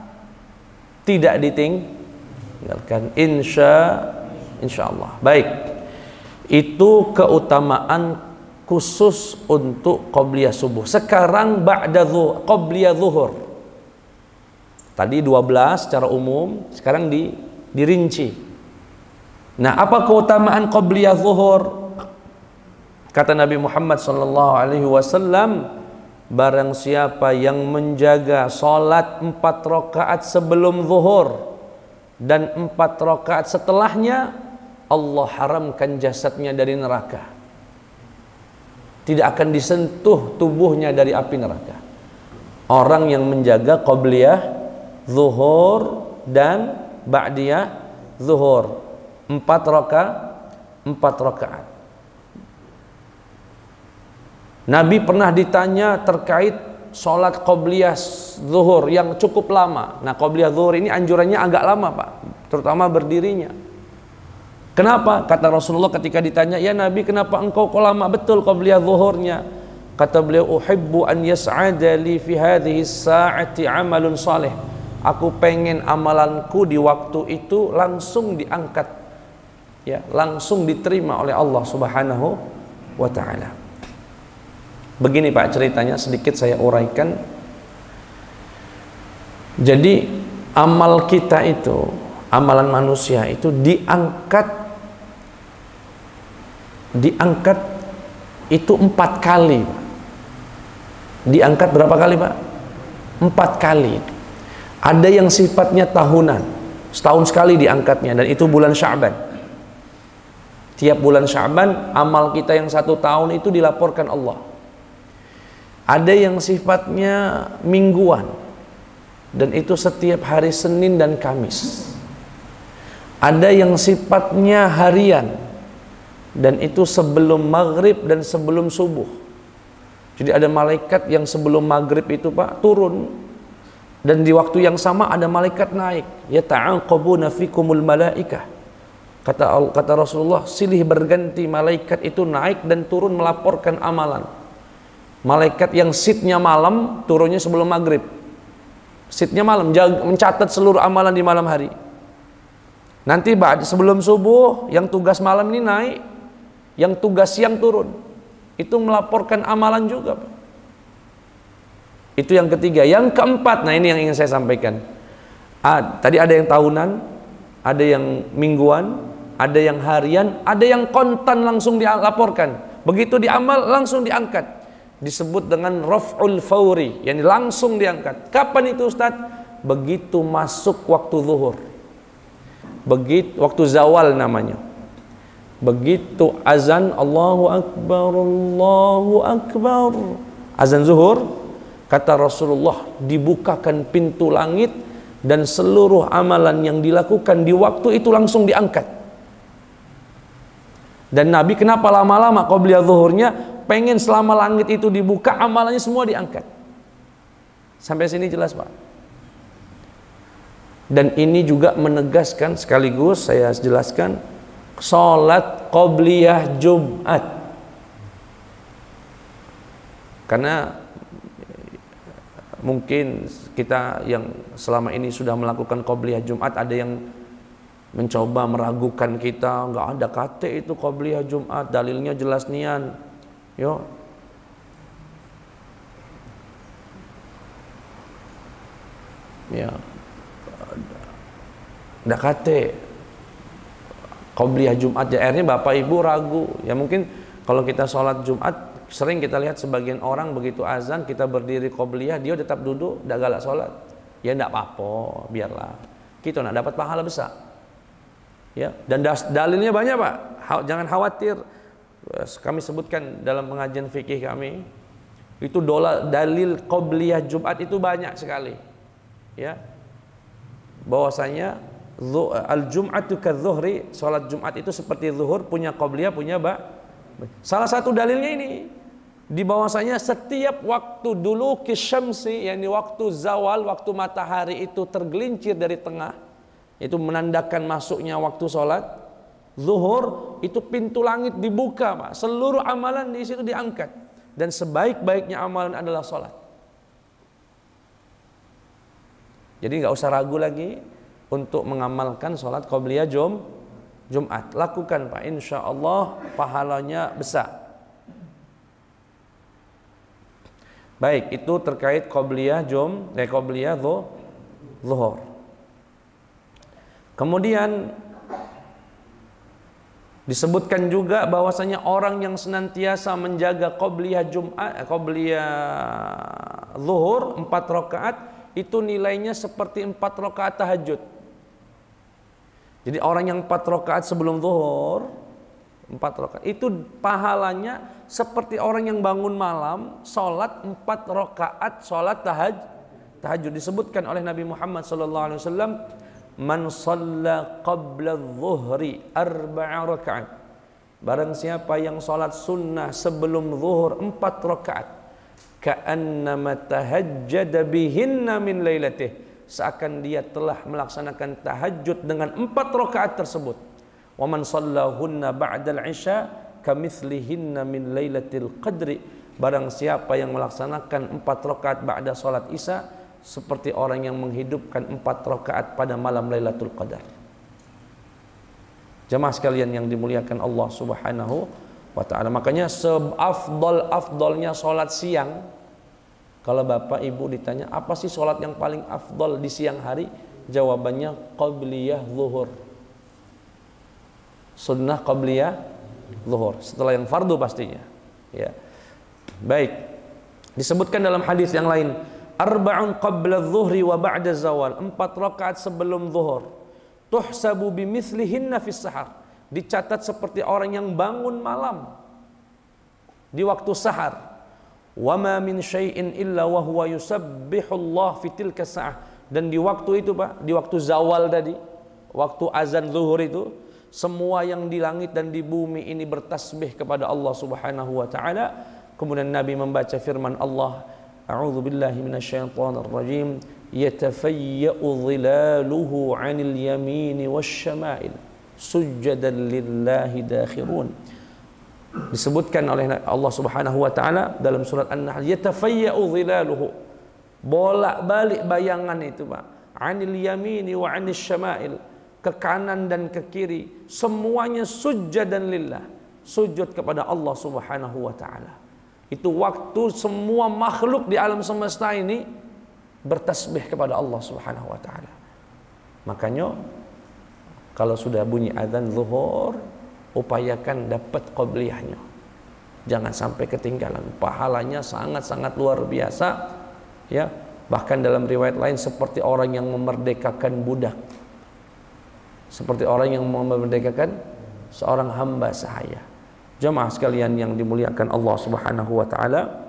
tidak ditinggalkan, insya Allah. Baik, itu keutamaan khusus untuk qobliyah subuh. Sekarang ba'da qobliyah zuhur. Tadi 12 secara umum, sekarang dirinci. Nah, apa keutamaan qobliyah zuhur? Kata Nabi Muhammad sallallahu alaihi wasallam, barang siapa yang menjaga salat 4 rakaat sebelum zuhur dan 4 rakaat setelahnya, Allah haramkan jasadnya dari neraka. Tidak akan disentuh tubuhnya dari api neraka. Orang yang menjaga qobliyah zuhur dan ba'diyah zuhur 4 rakaat. Nabi pernah ditanya terkait sholat qobliyah zuhur yang cukup lama. Nah, qobliyah zuhur ini anjurannya agak lama, Pak, terutama berdirinya. Kenapa? Kata Rasulullah ketika ditanya, ya Nabi, kenapa engkau kok lama betul qobliyah zuhurnya? Kata beliau, uhibbu an yas'ada li fi hadhihi sa'ati amalun salih. Aku pengen amalanku di waktu itu langsung diangkat, ya, langsung diterima oleh Allah Subhanahu wa taala. Begini Pak ceritanya, sedikit saya uraikan. Jadi amal kita itu, amalan manusia itu diangkat itu 4 kali, Pak. Diangkat berapa kali, Pak? 4 kali. Ada yang sifatnya tahunan, Setahun sekali diangkatnya, dan itu bulan Sya'ban. Tiap bulan Sya'ban amal kita yang 1 tahun itu dilaporkan Allah. Ada yang sifatnya mingguan, dan itu setiap hari Senin dan Kamis. Ada yang sifatnya harian, dan itu sebelum maghrib dan sebelum subuh. Jadi ada malaikat yang sebelum maghrib itu Pak turun, dan di waktu yang sama ada malaikat naik. Yata'aqabuna fikumul malaikah. Kata Rasulullah, silih berganti malaikat itu naik dan turun melaporkan amalan. Malaikat yang sitnya malam turunnya sebelum maghrib. Sitnya malam, mencatat seluruh amalan di malam hari. Nanti sebelum subuh yang tugas malam ini naik, yang tugas siang turun. Itu melaporkan amalan juga Pak. Itu yang ketiga. Yang keempat, nah ini yang ingin saya sampaikan. Tadi ada yang tahunan, ada yang mingguan, ada yang harian, ada yang kontan langsung dilaporkan. Begitu diamal langsung diangkat. Disebut dengan raf'ul fawri, yang langsung diangkat. Kapan itu Ustaz? Begitu masuk waktu zuhur. Begitu waktu zawal namanya. Begitu azan Allahu Akbar, Allahu Akbar, azan zuhur, kata Rasulullah, dibukakan pintu langit dan seluruh amalan yang dilakukan di waktu itu langsung diangkat. Dan Nabi kenapa lama-lama qobliyah zuhurnya? Pengen selama langit itu dibuka, amalannya semua diangkat. Sampai sini jelas Pak? Dan ini juga menegaskan, sekaligus saya jelaskan, sholat qobliyah Jumat. Karena mungkin kita yang selama ini sudah melakukan qobliyah Jumat, ada yang mencoba meragukan kita, nggak ada kate itu qobliyah Jumat, dalilnya jelas nian. Yo, ya, nggak kate qobliyah Jumat. Ya, akhirnya Bapak Ibu ragu. Ya mungkin kalau kita sholat Jumat, sering kita lihat sebagian orang begitu azan kita berdiri qobliyah, dia tetap duduk, tidak galak sholat. Ya tidak apa-apa, biarlah. Kita nak dapat pahala besar. Ya, dan dalilnya banyak Pak. Jangan khawatir. Kami sebutkan dalam pengajian fikih kami, itu dalil qobliyah Jumat itu banyak sekali. Ya, bahwasanya al-Jum'atu kadzuhri, sholat Jumat itu seperti zuhur, punya qobliyah, punya salah satu dalilnya ini, di bahwasanya setiap waktu dulu kisyamsi, yakni waktu zawal, waktu matahari itu tergelincir dari tengah, itu menandakan masuknya waktu sholat zuhur, itu pintu langit dibuka Pak. Seluruh amalan di situ diangkat, dan sebaik-baiknya amalan adalah sholat. Jadi nggak usah ragu lagi untuk mengamalkan sholat qobliyah Jumat. Lakukan Pak, insya Allah pahalanya besar. Baik, itu terkait qobliyah qobliyah zuhur. Kemudian disebutkan juga bahwasanya orang yang senantiasa menjaga qobliyah zuhur 4 rakaat itu nilainya seperti 4 rakaat tahajud. Jadi orang yang 4 rakaat sebelum zuhur, 4 rakaat itu pahalanya seperti orang yang bangun malam sholat 4 rakaat sholat tahajud. Disebutkan oleh Nabi Muhammad SAW, man shalla qabla dhuhri 4 rakaat, barang siapa yang sholat sunnah sebelum zuhur 4 rakaat, ka'annama tahajjada bihinna min lailatih, seakan dia telah melaksanakan tahajud dengan 4 rakaat tersebut. Wa man shallahunna ba'dal isya kamithlihinna min lailatil qadri, barang siapa yang melaksanakan 4 rakaat ba'da salat isya seperti orang yang menghidupkan 4 rakaat pada malam Lailatul Qadar. Jemaah sekalian yang dimuliakan Allah Subhanahu wa taala, makanya seafdol-afdolnya salat siang. Kalau Bapak Ibu ditanya, apa sih salat yang paling afdol di siang hari? Jawabannya qobliyah zuhur. Sunnah qobliyah zuhur, setelah yang fardu pastinya. Ya. Baik. Disebutkan dalam hadis yang lain, arba'un qabla dhuhri wa ba'da zawal, 4 rakaat sebelum zuhur, tuhsabu bimithlihinna fis sahar, dicatat seperti orang yang bangun malam di waktu sahar. Wa ma min syai'in illa wa huwa yusabbihullah fi tilka sa'ah, dan di waktu itu Pak, di waktu zawal tadi, waktu azan zuhur itu, semua yang di langit dan di bumi ini bertasbih kepada Allah Subhanahu wa taala. Kemudian Nabi membaca firman Allah, a'udzu billahi minasyaitonir rajim, yatafayya'u dhilaluhu 'anil yamini wasyama'il sujjadan lillahi dakhirun. Disebutkan oleh Allah Subhanahu wa taala dalam surat An-Nahl, yatafayya'u dhilaluhu, bolak-balik bayangan itu Pak, 'anil yamini wa 'anis syama'il, ke kanan dan ke kiri, semuanya sujjadan lillah, sujud kepada Allah Subhanahu wa taala. Itu waktu semua makhluk di alam semesta ini bertasbih kepada Allah Subhanahu wa taala. Makanya kalau sudah bunyi azan zuhur, upayakan dapat qabliyahnya, jangan sampai ketinggalan. Pahalanya sangat-sangat luar biasa, ya. Bahkan dalam riwayat lain seperti orang yang memerdekakan budak, seperti orang yang memerdekakan seorang hamba sahaya. Jemaah sekalian yang dimuliakan Allah Subhanahu wa taala,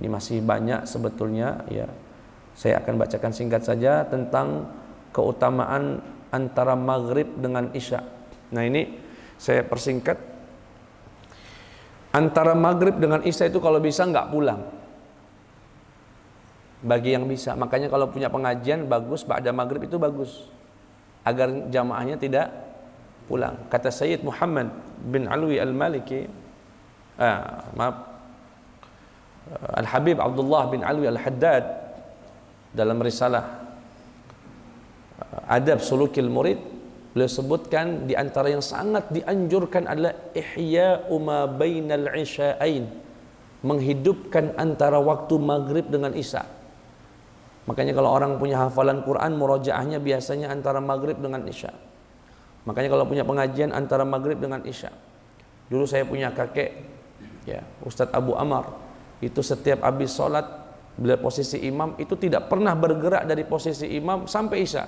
ini masih banyak sebetulnya, ya. Saya akan bacakan singkat saja tentang keutamaan antara maghrib dengan isya. Nah, ini saya persingkat. Antara maghrib dengan isya itu kalau bisa nggak pulang, bagi yang bisa. Makanya kalau punya pengajian bagus, ba'da maghrib itu bagus, agar jamaahnya tidak pulang. Kata Sayyid Muhammad bin Alwi al-Maliki, Al-Habib Abdullah bin Alwi al-Haddad, dalam risalah Adab Sulukil Murid, beliau sebutkan di antara yang sangat dianjurkan adalah ihya'u ma bainal isya'ain, menghidupkan antara waktu maghrib dengan isya. Makanya kalau orang punya hafalan Quran, murojaahnya biasanya antara maghrib dengan isya. Makanya kalau punya pengajian antara maghrib dengan isya. Dulu saya punya kakek, ya, Ustadz Abu Amar, itu setiap habis sholat, beliau posisi imam, itu tidak pernah bergerak dari posisi imam sampai isya.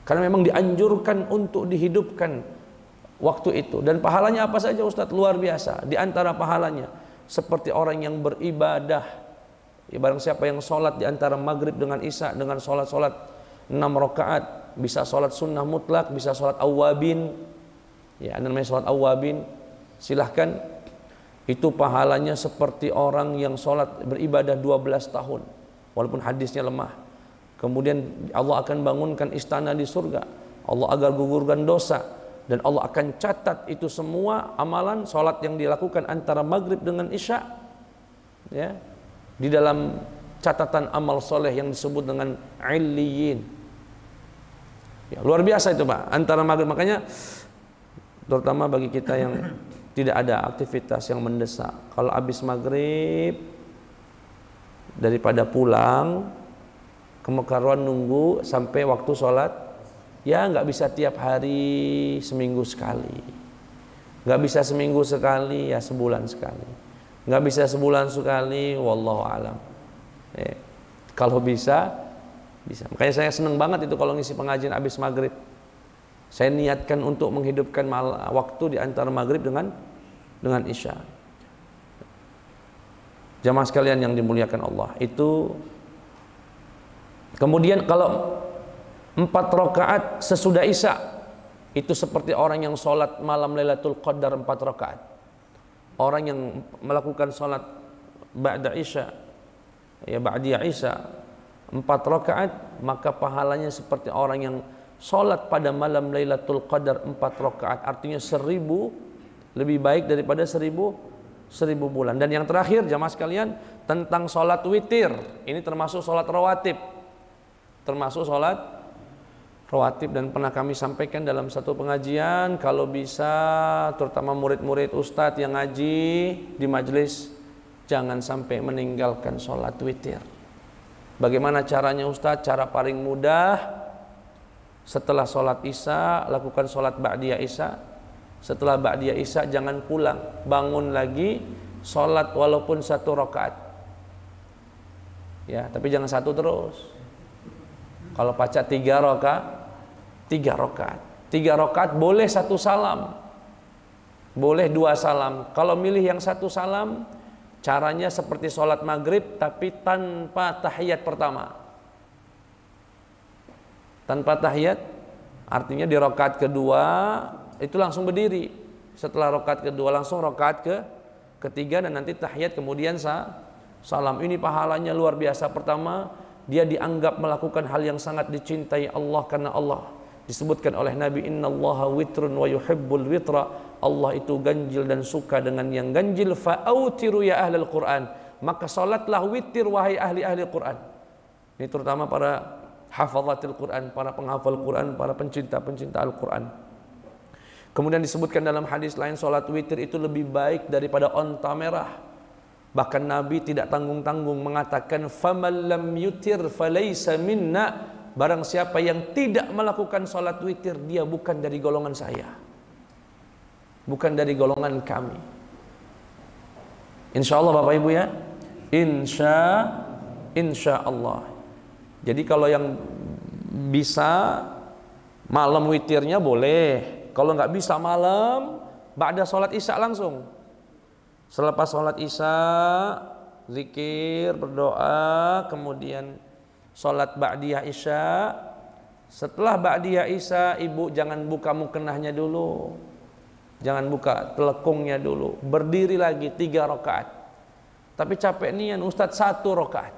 Karena memang dianjurkan untuk dihidupkan waktu itu. Dan pahalanya apa saja Ustadz? Luar biasa. Di antara pahalanya, seperti orang yang beribadah, ya, barang siapa yang sholat di antara maghrib dengan isya, dengan sholat-sholat 6 rakaat, bisa sholat sunnah mutlak, bisa sholat awabin, ya, namanya sholat awabin, silahkan. Itu pahalanya seperti orang yang sholat beribadah 12 tahun, walaupun hadisnya lemah. Kemudian Allah akan bangunkan istana di surga, Allah agar gugurkan dosa, dan Allah akan catat itu semua amalan sholat yang dilakukan antara maghrib dengan isya, ya, di dalam catatan amal soleh yang disebut dengan illiyin. Ya, luar biasa itu Pak, antara maghrib. Makanya terutama bagi kita yang tidak ada aktivitas yang mendesak, kalau habis maghrib daripada pulang kemekaruan nunggu sampai waktu sholat, ya nggak bisa tiap hari, seminggu sekali. Nggak bisa seminggu sekali, ya sebulan sekali. Nggak bisa sebulan sekali, wallahu alam. Kalau bisa, bisa. Makanya saya senang banget itu kalau ngisi pengajian habis maghrib. Saya niatkan untuk menghidupkan waktu di antara maghrib dengan isya. Jamaah sekalian yang dimuliakan Allah, itu kemudian kalau 4 rakaat sesudah isya, itu seperti orang yang sholat malam Lailatul Qadar 4 rakaat. Orang yang melakukan sholat ba'da isya, ya ba'da isya 4 rakaat, maka pahalanya seperti orang yang sholat pada malam Lailatul Qadar 4 rakaat. Artinya 1000 lebih baik daripada 1000 bulan. Dan yang terakhir jamaah sekalian, tentang sholat witir. Ini termasuk sholat rawatib, dan pernah kami sampaikan dalam satu pengajian, kalau bisa terutama murid-murid ustadz yang ngaji di majelis, jangan sampai meninggalkan sholat witir. Bagaimana caranya ustadz? Cara paling mudah, setelah sholat isya lakukan sholat ba'diyah isya. Setelah ba'diyah isya jangan pulang, bangun lagi sholat walaupun 1 rakaat, ya, tapi jangan 1 terus. Kalau pacak 3 rakaat, 3 rakaat. 3 rakaat boleh 1 salam, boleh 2 salam. Kalau milih yang 1 salam, caranya seperti sholat maghrib tapi tanpa tahiyat pertama. Tanpa tahiyat artinya di rakaat kedua itu langsung berdiri. Setelah rakaat kedua langsung rakaat ketiga dan nanti tahiyat kemudian salam. Ini pahalanya luar biasa. Pertama, dia dianggap melakukan hal yang sangat dicintai Allah karena Allah disebutkan oleh Nabi, innallaha witrun wa yuhibbul witra. Allah itu ganjil dan suka dengan yang ganjil. Fa'autiru ya ahlal Quran, maka salatlah witir wahai ahli-ahli Quran. Ini terutama para hafazatil Quran, para penghafal Quran, para pencinta-pencinta Al-Quran. Kemudian disebutkan dalam hadis lain, salat witir itu lebih baik daripada onta merah. Bahkan Nabi tidak tanggung-tanggung mengatakan, faman lam yutir falaysa minna. Barang siapa yang tidak melakukan salat witir, dia bukan dari golongan saya, bukan dari golongan kami. Insya Allah Bapak Ibu ya, insya Allah. Jadi kalau yang bisa malam witirnya boleh, kalau nggak bisa malam ba'da sholat isya langsung. Selepas sholat isya zikir, berdoa, kemudian sholat ba'diyah isya. Setelah ba'diyah isya, ibu jangan buka mukenahnya dulu, jangan buka telekungnya dulu, berdiri lagi 3 rakaat. Tapi capek nian Ustadz 1 rakaat.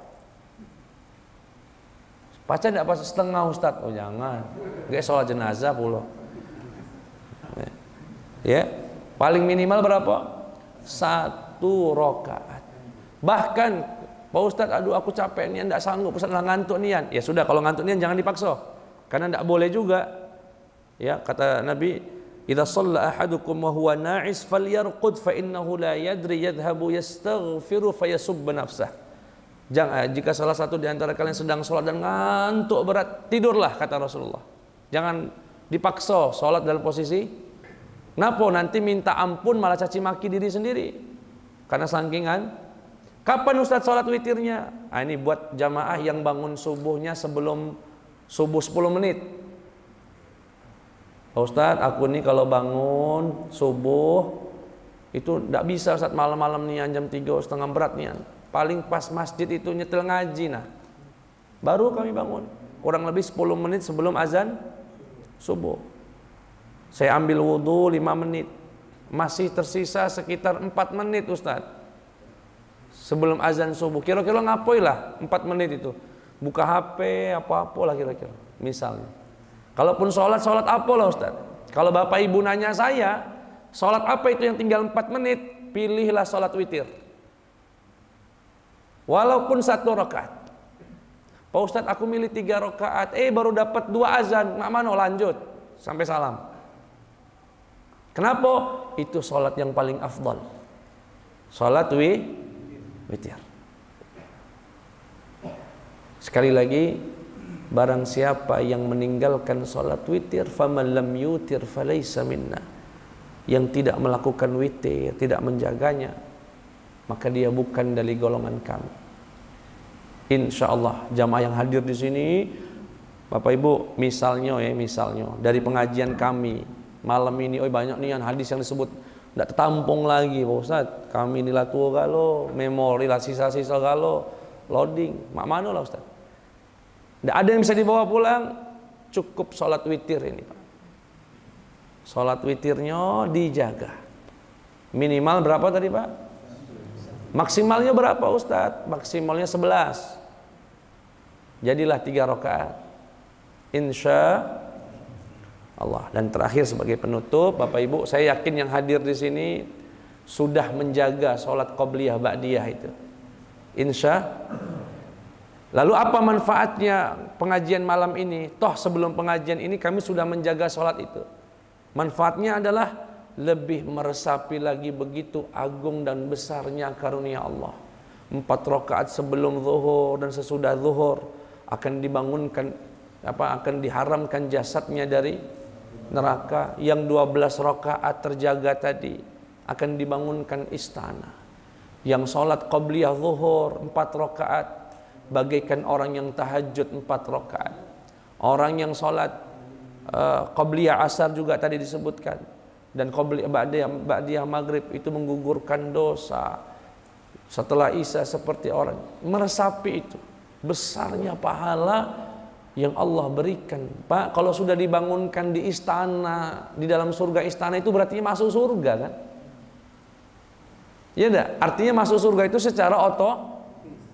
Baca enggak pas setengah Ustadz? Oh jangan, gak sholat jenazah pula. Ya, paling minimal berapa? 1 rakaat. Bahkan Pak Ustadz, aduh aku capek nian, enggak sanggup, Ustadz ngantuk nian. Ya sudah, kalau ngantuk nian jangan dipaksa, karena enggak boleh juga. Ya, kata Nabi, idza shalla ahadukum wa huwa na'is falyarqud fa innahu la yadri yadhhabu yastaghfiru fayasubba nafsah. Jangan, jika salah satu di antara kalian sedang sholat dan ngantuk berat, tidurlah, kata Rasulullah. Jangan dipaksa sholat dalam posisi napo, nanti minta ampun malah caci maki diri sendiri karena sangkingan. Kapan Ustadz sholat witirnya? Nah, ini buat jamaah yang bangun subuhnya sebelum subuh 10 menit. Ustadz, aku nih kalau bangun subuh itu tidak bisa Ustadz, malam-malam nih jam 3:30 berat nih. Paling pas masjid itu nyetel ngaji, nah baru kami bangun kurang lebih 10 menit sebelum azan subuh. Saya ambil wudhu 5 menit, masih tersisa sekitar 4 menit Ustadz sebelum azan subuh. Kira-kira ngapain lah 4 menit itu? Buka HP apa-apa lah kira-kira misalnya. Kalaupun sholat apa lah Ustadz? Kalau Bapak Ibu nanya saya, sholat apa itu yang tinggal 4 menit? Pilihlah sholat witir, walaupun 1 rakaat. Pak Ustadz, aku milih 3 rakaat, baru dapat 2 azan, mak mano lanjut sampai salam. Kenapa? Itu sholat yang paling afdal, sholat witir. Sekali lagi, barang siapa yang meninggalkan sholat witir, faman lam yutir falaysa minna, yang tidak melakukan witir, tidak menjaganya, maka dia bukan dari golongan kami. Insya Allah jamaah yang hadir di sini, Bapak Ibu, misalnya dari pengajian kami malam ini, banyak nih hadis yang disebut tidak tertampung lagi, Pak Ustadz. Kami nilai tua galo, memori lah sisa-sisa galo, loading, mak mano lah Ustadz. Tidak ada yang bisa dibawa pulang, cukup sholat witir ini Pak. Sholat witirnya dijaga. Minimal berapa tadi Pak? Maksimalnya berapa Ustadz? Maksimalnya 11. Jadilah 3 rakaat. Insya Allah. Dan terakhir sebagai penutup, Bapak Ibu, saya yakin yang hadir di sini sudah menjaga sholat qobliyah ba'diyah itu. Insya. Lalu apa manfaatnya pengajian malam ini? Toh sebelum pengajian ini kami sudah menjaga sholat itu. Manfaatnya adalah lebih meresapi lagi begitu agung dan besarnya karunia Allah. 4 rakaat sebelum zuhur dan sesudah zuhur akan dibangunkan, akan diharamkan jasadnya dari neraka. Yang 12 rakaat terjaga tadi akan dibangunkan istana. Yang sholat qabliyah zuhur 4 rakaat bagaikan orang yang tahajud 4 rakaat. Orang yang sholat Qabliyah asar juga tadi disebutkan, dan qabliyah ba'diyah maghrib itu menggugurkan dosa. Setelah isya seperti orang meresapi itu besarnya pahala yang Allah berikan. Pak, kalau sudah dibangunkan di istana, di dalam surga istana itu berarti masuk surga kan? Iya enggak? Artinya masuk surga itu secara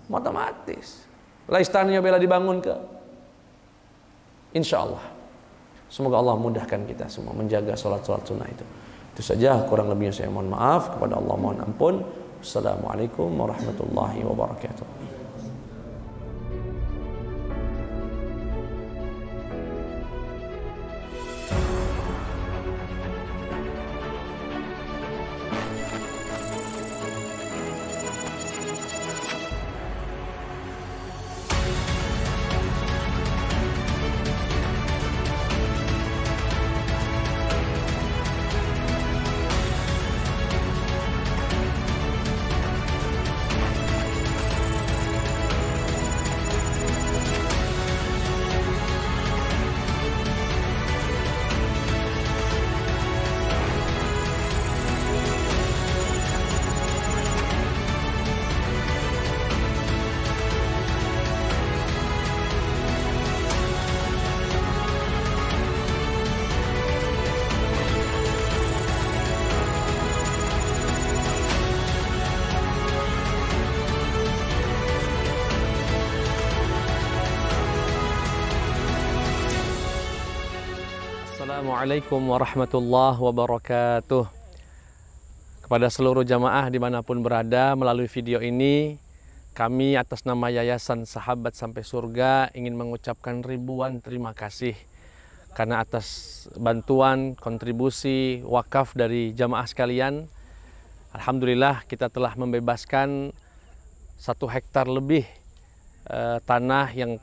otomatis. Lah istananya bela dibangun ke, insya Allah. Semoga Allah mudahkan kita semua menjaga sholat-sholat sunnah itu. Itu saja, kurang lebihnya saya mohon maaf. Kepada Allah mohon ampun. Assalamualaikum warahmatullahi wabarakatuh. Assalamualaikum warahmatullahi wabarakatuh. Kepada seluruh jamaah dimanapun berada, melalui video ini kami atas nama Yayasan Sahabat Sampai Surga ingin mengucapkan ribuan terima kasih karena atas bantuan, kontribusi, wakaf dari jamaah sekalian. Alhamdulillah kita telah membebaskan 1 hektar lebih tanah yang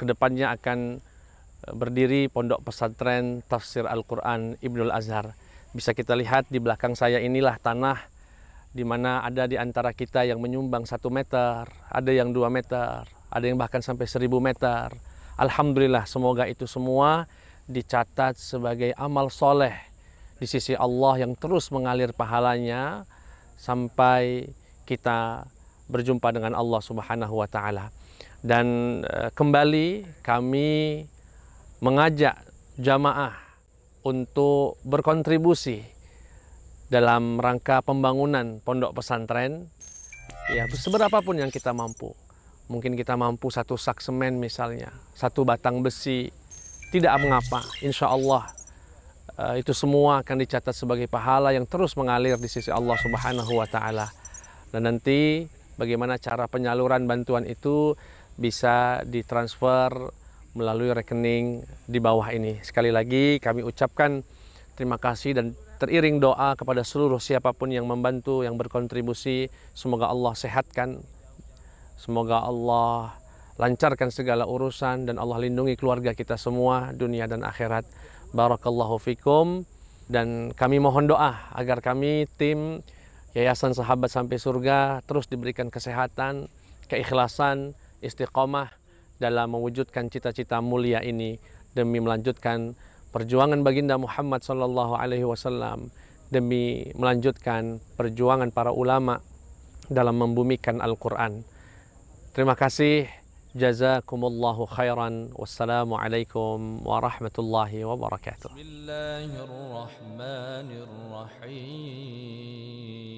kedepannya akan berdiri Pondok Pesantren Tafsir Al-Quran Ibnul Azhar. Bisa kita lihat di belakang saya inilah tanah di mana ada di antara kita yang menyumbang 1 meter, ada yang 2 meter, ada yang bahkan sampai 1000 meter. Alhamdulillah, semoga itu semua dicatat sebagai amal soleh di sisi Allah yang terus mengalir pahalanya sampai kita berjumpa dengan Allah Subhanahu wa Ta'ala. Dan kembali kami mengajak jamaah untuk berkontribusi dalam rangka pembangunan pondok pesantren, ya seberapapun yang kita mampu. Mungkin kita mampu 1 sak semen misalnya, 1 batang besi, tidak mengapa. Insya Allah itu semua akan dicatat sebagai pahala yang terus mengalir di sisi Allah Subhanahu wa Ta'ala. Dan nanti bagaimana cara penyaluran bantuan itu bisa ditransfer melalui rekening di bawah ini. Sekali lagi kami ucapkan terima kasih dan teriring doa kepada seluruh siapapun yang membantu, yang berkontribusi. Semoga Allah sehatkan, semoga Allah lancarkan segala urusan, dan Allah lindungi keluarga kita semua dunia dan akhirat. Barakallahu fikum. Dan kami mohon doa agar kami tim Yayasan Sahabat Sampai Surga terus diberikan kesehatan, keikhlasan, istiqomah dalam mewujudkan cita-cita mulia ini demi melanjutkan perjuangan baginda Muhammad SAW, demi melanjutkan perjuangan para ulama dalam membumikan Al-Quran. Terima kasih. Jazakumullahu khairan. Wassalamualaikum warahmatullahi wabarakatuh. Bismillahirrahmanirrahim.